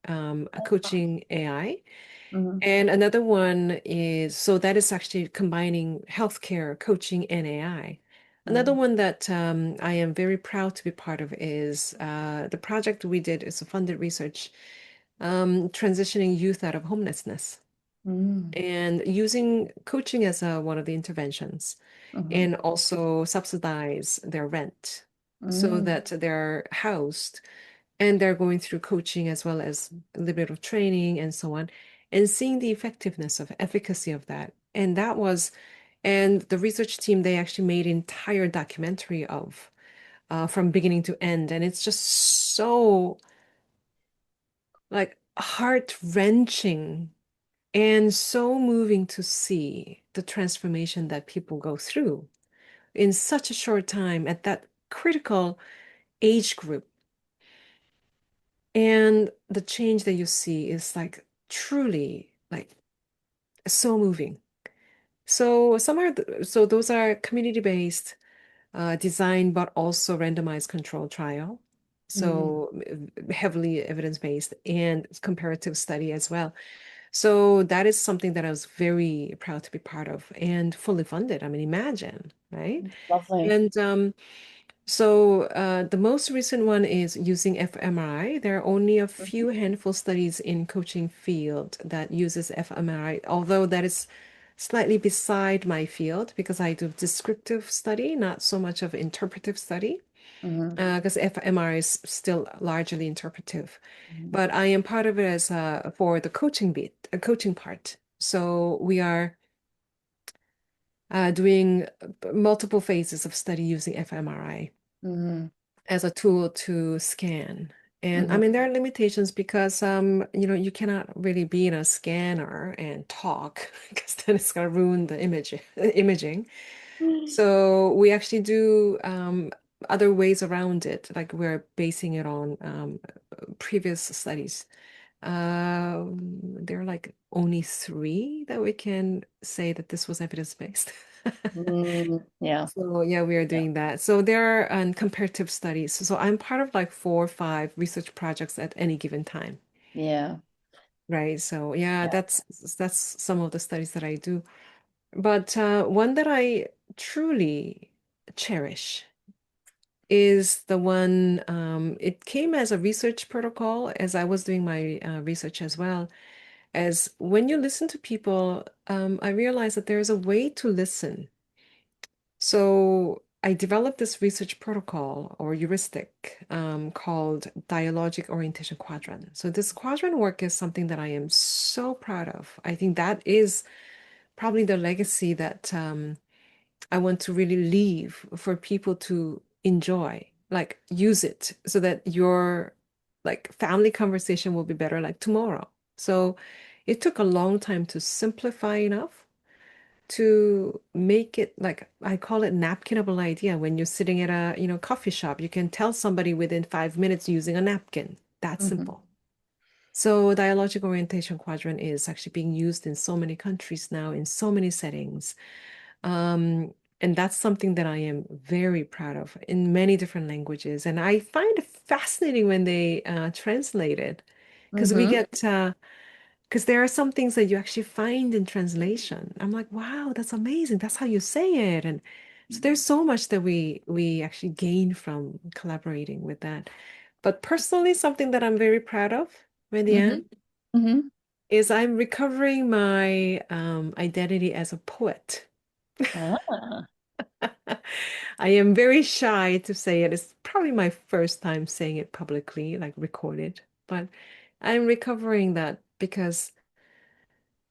coaching AI. Hmm. And another one is, so that is actually combining healthcare, coaching, and AI. Another Hmm. one that I am very proud to be part of is the project we did is a funded research, transitioning youth out of homelessness Hmm. and using coaching as one of the interventions, Hmm. and also subsidize their rent so Hmm. that they're housed and they're going through coaching as well as a little bit of training and so on, and seeing the effectiveness of efficacy of that. And that was, and the research team, they actually made an entire documentary of from beginning to end. And it's just so like heart-wrenching and so moving to see the transformation that people go through in such a short time at that critical age group. And the change that you see is like truly like so moving. So some are so those are community-based design, but also randomized control trial. Hmm. So heavily evidence-based and comparative study as well. So that is something that I was very proud to be part of and fully funded. I mean, imagine, right? Lovely. And so the most recent one is using fMRI. There are only a few handful studies in coaching field that uses fMRI, although that is slightly beside my field because I do descriptive study, not so much of interpretive study, Hmm. because fMRI is still largely interpretive. But I am part of it as for the coaching bit, coaching part. So we are doing multiple phases of study using fMRI Hmm. as a tool to scan. And I Hmm. mean, there are limitations because you cannot really be in a scanner and talk because then it's gonna ruin the imaging. So we actually do other ways around it, like we're basing it on previous studies. There are like only three that we can say that this was evidence-based. Yeah. So yeah, we are Yeah. doing that. So there are comparative studies. So I'm part of like 4 or 5 research projects at any given time, Yeah. right? So yeah, that's some of the studies that I do. But one that I truly cherish is the one, it came as a research protocol as I was doing my research as well. As when you listen to people, I realized that there is a way to listen. So I developed this research protocol or heuristic called dialogic orientation quadrant. So this quadrant work is something that I am so proud of. I think that is probably the legacy that I want to really leave for people to enjoy, like use it so that your like family conversation will be better like tomorrow. So it took a long time to simplify enough to make it like I call it napkinable idea. When you're sitting at a, coffee shop, you can tell somebody within 5 minutes using a napkin. That Hmm. simple. So dialogical orientation quadrant is actually being used in so many countries now, in so many settings. Um, and that's something that I am very proud of in many different languages. And I find it fascinating when they translate it, because we Hmm. get because there are some things that you actually find in translation. I'm like, wow, that's amazing. That's how you say it. And so there's so much that we actually gain from collaborating with that. But personally, something that I'm very proud of, Hmm. Wendy-Ann, Hmm. is I'm recovering my identity as a poet. Ah. I am very shy to say it. It's probably my first time saying it publicly, like recorded, but I'm recovering that because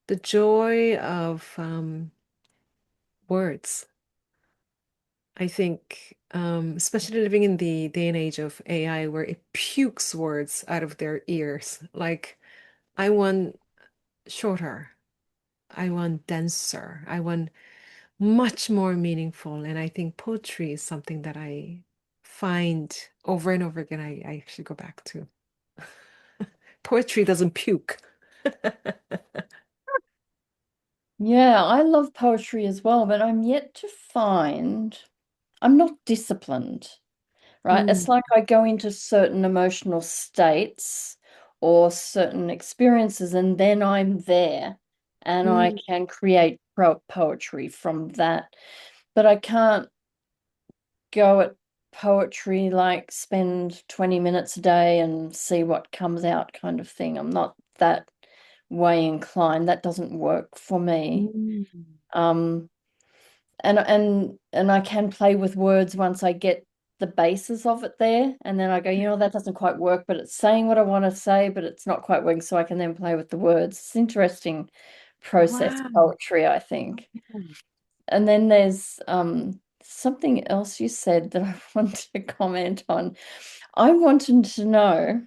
the joy of words, I think, especially living in the day and age of AI where it pukes words out of their ears. Like, I want shorter, I want denser, I want much more meaningful. And I think poetry is something that I find over and over again, I actually go back to. Poetry doesn't puke. Yeah, I love poetry as well, but I'm yet to find I'm not disciplined, right? It's Mm, like I go into certain emotional states or certain experiences, and then I'm there and I mm, can create poetry from that. But I can't go at poetry like spend 20 minutes a day and see what comes out kind of thing. I'm not that way inclined. That doesn't work for me. mm. Um, and I can play with words once I get the basis of it there, and then I go, that doesn't quite work, but it's saying what I want to say, but it's not quite working, so I can then play with the words. It's interesting process Wow. poetry, I think. And then there's something else you said that I want to comment on. I wanted to know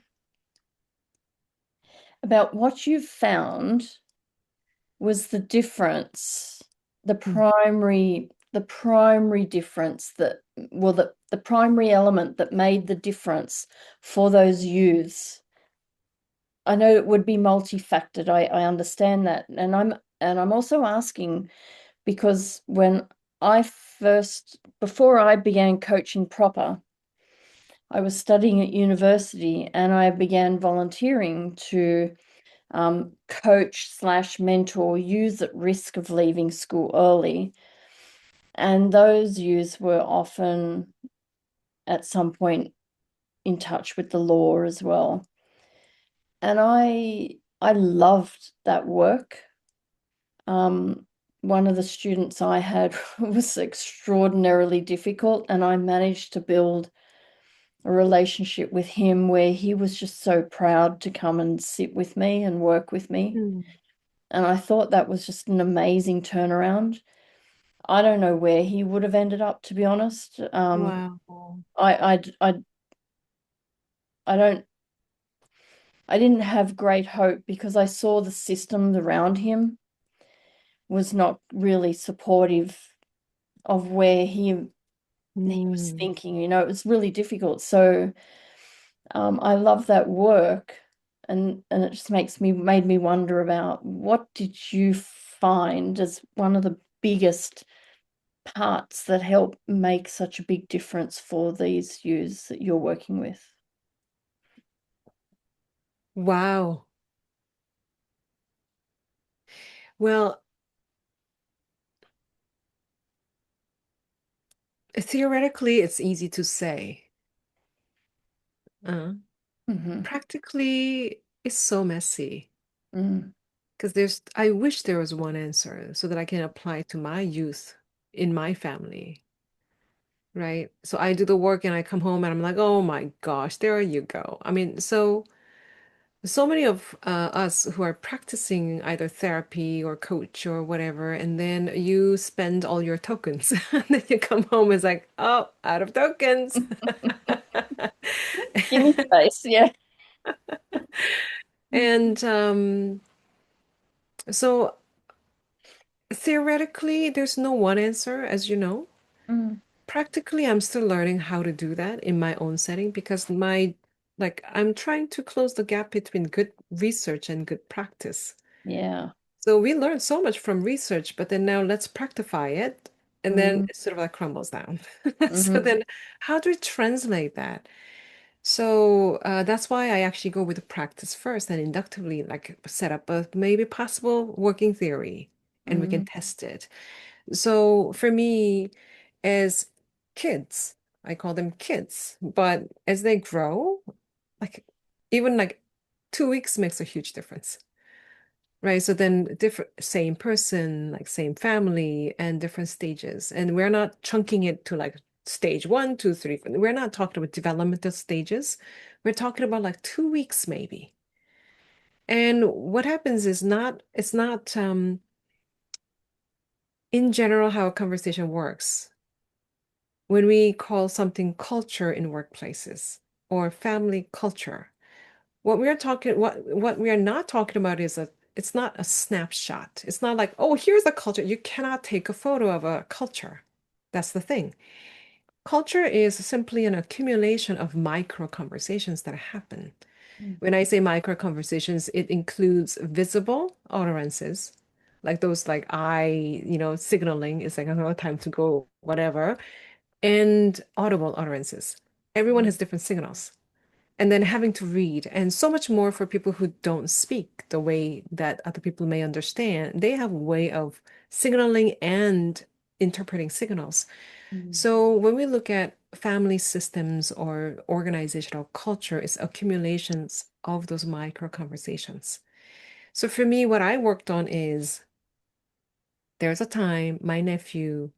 about what you found was the difference, Mm, the primary difference that, well, the primary element that made the difference for those youths. I know it would be multifactored. I understand that. And I'm also asking because before I began coaching proper, I was studying at university and I began volunteering to coach slash mentor youths at risk of leaving school early. And those youths were often at some point in touch with the law as well. And I loved that work. Um, One of the students I had was extraordinarily difficult, and I managed to build a relationship with him where he was just so proud to come and sit with me and work with me. mm. And I thought that was just an amazing turnaround. I don't know where he would have ended up, to be honest. Wow. I don't, I didn't have great hope because I saw the system around him was not really supportive of where he was Mm. thinking. It was really difficult. So I love that work, and it just made me wonder about what did you find as one of the biggest parts that help make such a big difference for these youths that you're working with? Wow. Well, theoretically, it's easy to say. Uh, Hmm. Practically, it's so messy. Mm. Because I wish there was one answer so that I can apply to my youth in my family, right? So I do the work and I come home and I'm like, oh my gosh, there you go. I mean, so many of us who are practicing either therapy or coach or whatever, and then you spend all your tokens, and then you come home, it's like, oh, out of tokens. Give me space, yeah. And so Theoretically, there's no one answer, as you know. Mm. Practically, I'm still learning how to do that in my own setting because I'm trying to close the gap between good research and good practice. Yeah. So we learn so much from research, but then now let's practify it. And then Mm. it sort of like crumbles down. So Hmm. then how do we translate that? So that's why I actually go with the practice first and inductively like set up a maybe possible working theory and we can Mm. test it. So for me, as kids, I call them kids, but as they grow, like even like 2 weeks makes a huge difference. Right. So then different, same person, like same family and different stages. And we're not chunking it to like stage one, two, three. We're not talking about developmental stages. We're talking about like 2 weeks maybe. And what happens is it's not in general how a conversation works. When we call something culture in workplaces or family culture, what we are not talking about is it's not a snapshot. It's not like, oh, here's a culture. You cannot take a photo of a culture. That's the thing. Culture is simply an accumulation of micro conversations that happen. When I say micro conversations, it includes visible utterances, like those like signaling is like, oh, time to go, whatever, and audible utterances. Everyone has different signals and then having to read and so much more for people who don't speak the way that other people may understand. They have a way of signaling and interpreting signals. Mm. So when we look at family systems or organizational culture, it's accumulations of those micro conversations. So for me, what I worked on is there's a time my nephew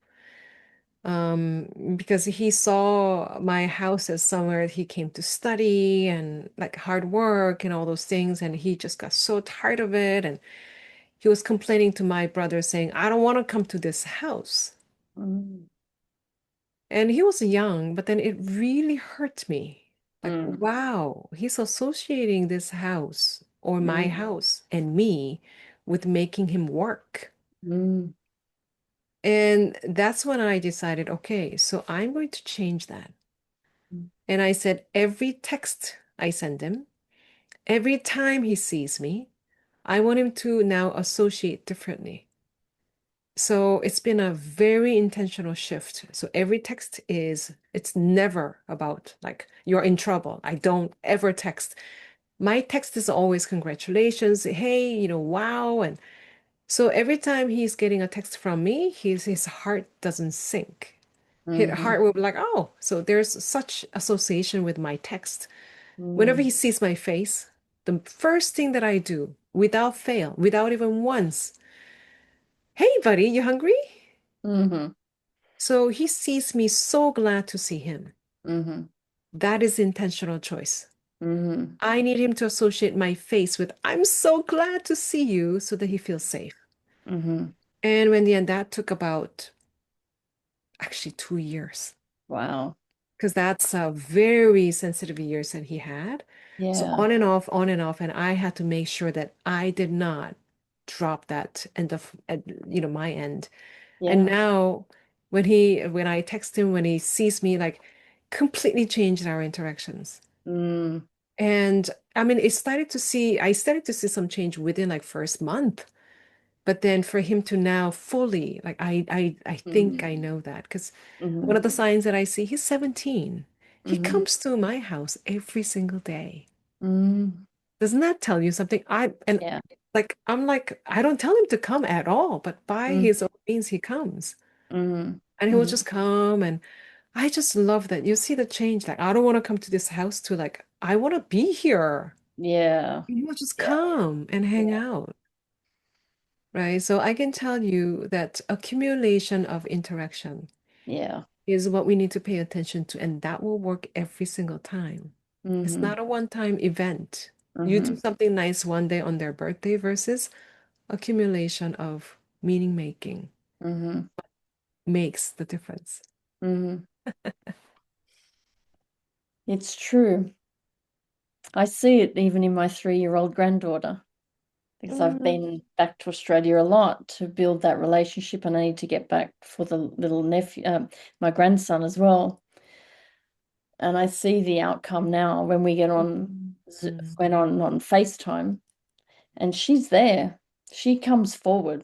because he saw my house as somewhere he came to study and like hard work and all those things, and he just got so tired of it, and he was complaining to my brother saying, I don't want to come to this house. Mm. And he was young, but then it really hurt me. Like, Mm. wow, he's associating this house or my Mm. house and me with making him work. Mm. And that's when I decided, okay, so I'm going to change that. Mm. And I said, every text I send him, every time he sees me, I want him to now associate differently. So it's been a very intentional shift. So every text it's never about like, you're in trouble. I don't ever text. My text is always congratulations. Hey, wow. And so every time he's getting a text from me, his heart doesn't sink. His Mhm. heart will be like, oh, so there's such association with my text. Whenever Mm. he sees my face, the first thing that I do, without fail, without even once, hey, buddy, you hungry? Mhm. So he sees me so glad to see him. Mhm. That is intentional choice. Mhm. I need him to associate my face with, I'm so glad to see you, so that he feels safe. Mhm. And when the end, that took about actually 2 years. Wow. Because that's a very sensitive years that he had. So Yeah. on and off, and I had to make sure that I did not drop that end of my end. And Yeah. now when I text him, when he sees me, like completely changed our interactions. Mm. And I mean, I started to see some change within like first month. But then for him to now fully, like I think Mhm. I know that because one of Mhm. the signs that I see, he's 17. He Mhm. comes to my house every single day. Mm. Doesn't that tell you something? Yeah. I'm like, I don't tell him to come at all, but by Mm. his own means he comes. Mhm. And he will Mhm. just come, and I just love that. You see the change. Like, I don't want to come to this house to like, I want to be here. Yeah. He will just Yeah. come and hang Yeah. out. Right. So I can tell you that accumulation of interaction Yeah. is what we need to pay attention to, and that will work every single time. It's Mhm. not a one-time event. You do Mhm. something nice one day on their birthday versus accumulation of meaning making Mhm. makes the difference. Mhm. It's true. I see it even in my 3-year-old granddaughter. because I've Mm. been back to Australia a lot to build that relationship, and I need to get back for the little nephew, my grandson as well. And I see the outcome now when we get on, Mm. went on FaceTime, and she's there. She comes forward.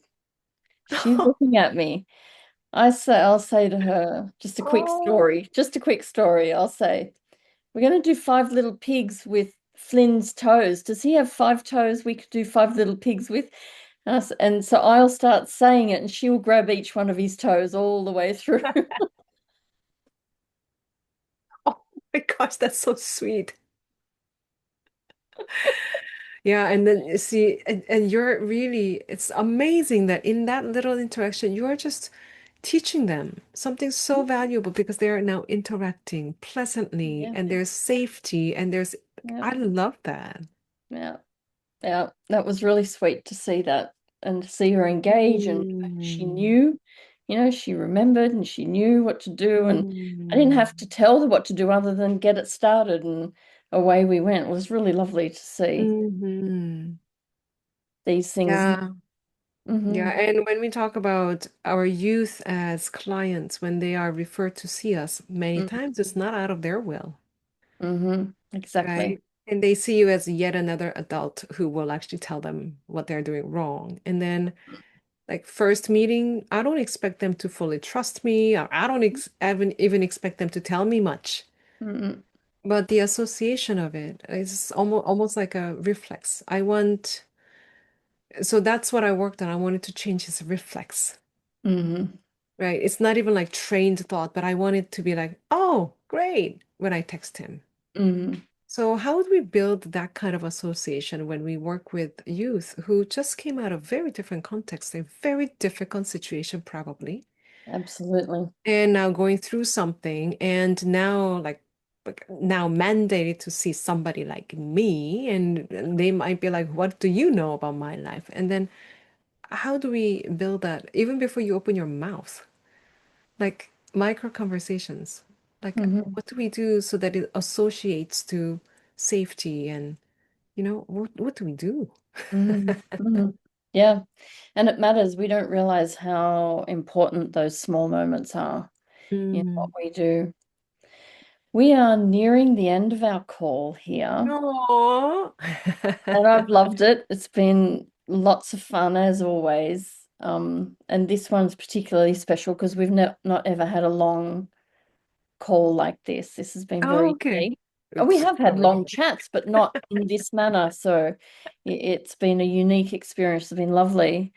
She's looking at me. I'll say to her, Oh, just a quick story. I'll say, we're going to do five little pigs with Flynn's toes. Does he have five toes we could do five little pigs with? And so I'll start saying it, and she'll grab each one of his toes all the way through. oh my gosh, that's so sweet. Yeah, and then you see, and you're really, it's amazing that in that little interaction, you're just teaching them something so valuable because they are now interacting pleasantly Yeah, and there's safety and yeah, I love that. yeah, yeah. That was really sweet to see that and to see her engage, and she Mm. knew, she remembered and she knew what to do, and I didn't Mm. have to tell her what to do other than get it started, and away we went. It was really lovely to see Mhm. these things. Yeah. Yeah, Hmm. and when we talk about our youth as clients, when they are referred to see us, many times it's not out of their will, Exactly. right? And they see you as yet another adult who will actually tell them what they're doing wrong. And then, like, first meeting, I don't expect them to fully trust me. Or I don't ex even expect them to tell me much. Mm-hmm. But the association of it is almost like a reflex. So that's what I worked on. I wanted to change his reflex. Hmm. Right. It's not even like trained thought, but I want it to be like, oh, great, when I text him. Hmm. So how would we build that kind of association when we work with youth who just came out of very different contexts, a very difficult situation, probably, Absolutely. and now going through something and now now mandated to see somebody like me, and they might be like, what do you know about my life? And then how do we build that even before you open your mouth? Like micro conversations. Like, Hmm. what do we do so that it associates to safety and, what do we do? Hmm. Hmm. Yeah. And it matters. We don't realize how important those small moments are in what Mm. we do. We are nearing the end of our call here, Aww. and I've loved it. It's been lots of fun as always. And this one's particularly special because we've not ever had a long call like this. This has been Oh, very okay. unique. We Oops, have had sorry. long chats, but not in this manner. So it's been a unique experience. It's been lovely.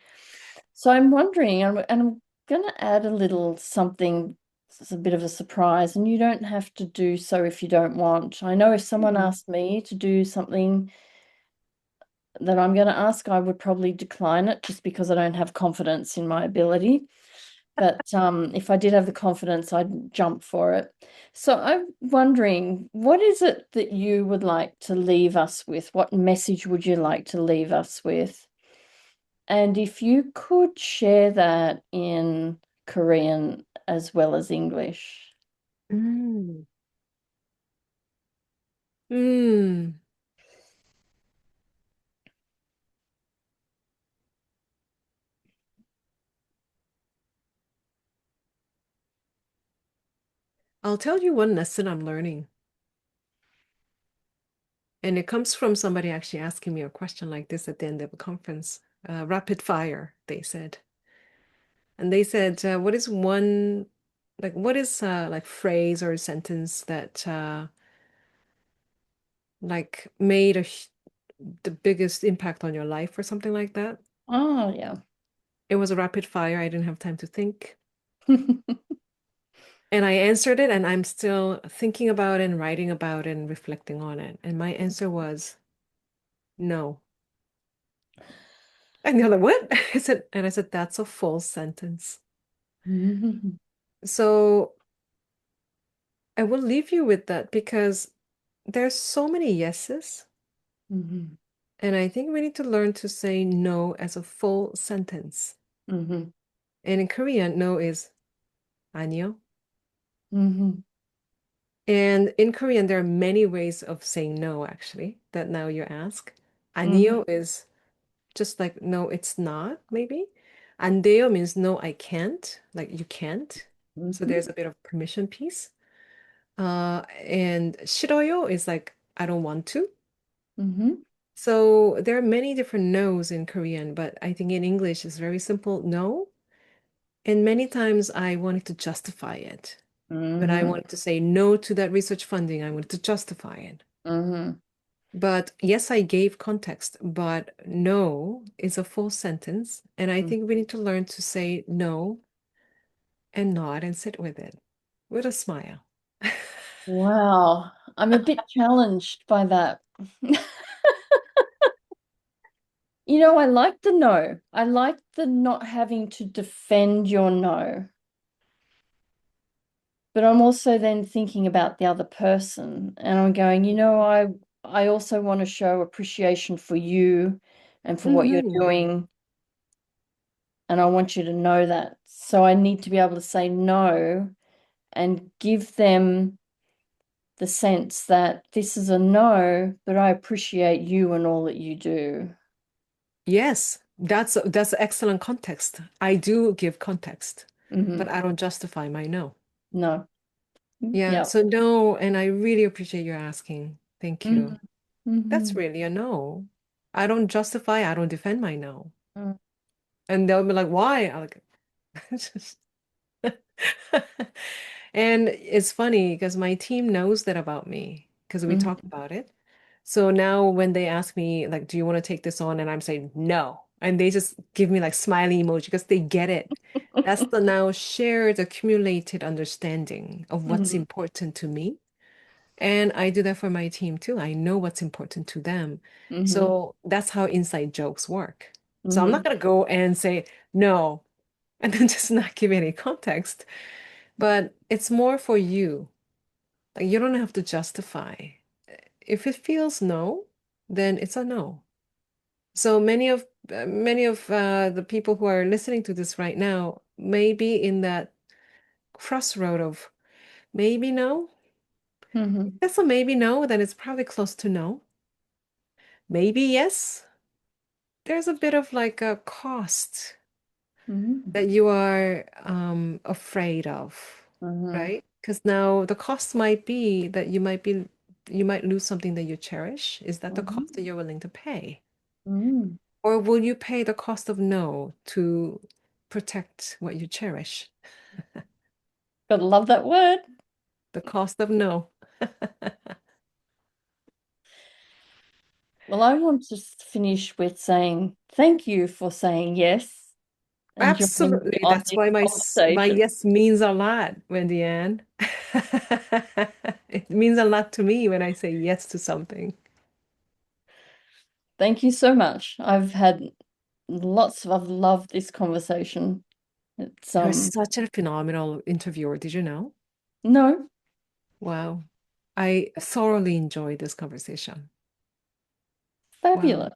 So I'm wondering, and I'm going to add a little something. It's a bit of a surprise, and you don't have to do so if you don't want. I know if someone Mhm. asked me to do something that I'm going to ask, I would probably decline it just because I don't have confidence in my ability. But if I did have the confidence, I'd jump for it. So I'm wondering, what is it that you would like to leave us with? What message would you like to leave us with? And if you could share that in Korean as well as English. Mm. Mm. I'll tell you one lesson I'm learning. And it comes from somebody actually asking me a question like this at the end of a conference. Rapid fire, they said. And they said, what is what is like phrase or a sentence that made the biggest impact on your life or something like that? Oh, yeah. It was a rapid fire. I didn't have time to think. And I answered it, and I'm still thinking about it and writing about it and reflecting on it. And my answer was no. And they're like, what? I said, that's a full sentence. So I will leave you with that because there's so many yeses. Mhm. And I think we need to learn to say no as a full sentence. Mhm. And in Korean, no is 아니요. Mhm. And in Korean, there are many ways of saying no, actually, that now you ask. Mhm. 아니요 is just like no, it's not, maybe. And deo means no, I can't, like you can't. So Mm-hmm. there's a bit of permission piece. And 싫어요 is like I don't want to. Mm-hmm. So there are many different no's in Korean, but I think in English it's very simple no. And many times I wanted to justify it. When I Mm-hmm. wanted to say no to that research funding, I wanted to justify it. Mm-hmm. But yes, I gave context, but no is a full sentence. And I think we need to learn to say no and nod and sit with it with a smile. Wow. I'm a bit challenged by that. I like the no. I like the not having to defend your no. But I'm also then thinking about the other person and I'm going, I also want to show appreciation for you and for what you're Hmm. doing. And I want you to know that. So I need to be able to say no and give them the sense that this is a no, but I appreciate you and all that you do. Yes, that's excellent context. I do give context, but Hmm. I don't justify my no. No. Yeah, Yeah. so no, and I really appreciate you asking. Thank Hmm. you. That's Hmm. really a no. I don't justify, I don't defend my no. And they'll be like, why? I'm like, and it's funny because my team knows that about me because we Hmm. talk about it. So now when they ask me, like, do you want to take this on? And I'm saying no. And they just give me like smiley emoji because they get it. That's the now shared accumulated understanding of what's Hmm. important to me. And I do that for my team too. I know what's important to them. Hmm. So that's how inside jokes work. So I'm not Hmm. going to go and say no and then just not give any context. But it's more for you. Like you don't have to justify. If it feels no, then it's a no. So many of the people who are listening to this right now may be in that crossroad of maybe no. If Hmm. that's a maybe no, then it's probably close to no. Maybe yes. There's a bit of like a cost Hmm. that you are afraid of, Hmm. right? Because now the cost might be that you might lose something that you cherish. Is that the cost Hmm. that you're willing to pay? Hmm. Or will you pay the cost of no to protect what you cherish? Gotta love that word. The cost of no. Well, I want to finish with saying thank you for saying yes and joining me Absolutely. on That's this why my conversation. yes means a lot, Wendy-Ann. It means a lot to me when I say yes to something. Thank you so much. I've loved this conversation. It's You're such a phenomenal interviewer. Did you know? no, Wow. I thoroughly enjoyed this conversation. Wow. fabulous.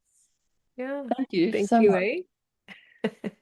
Yeah. Thank you Thank so you, much. eh?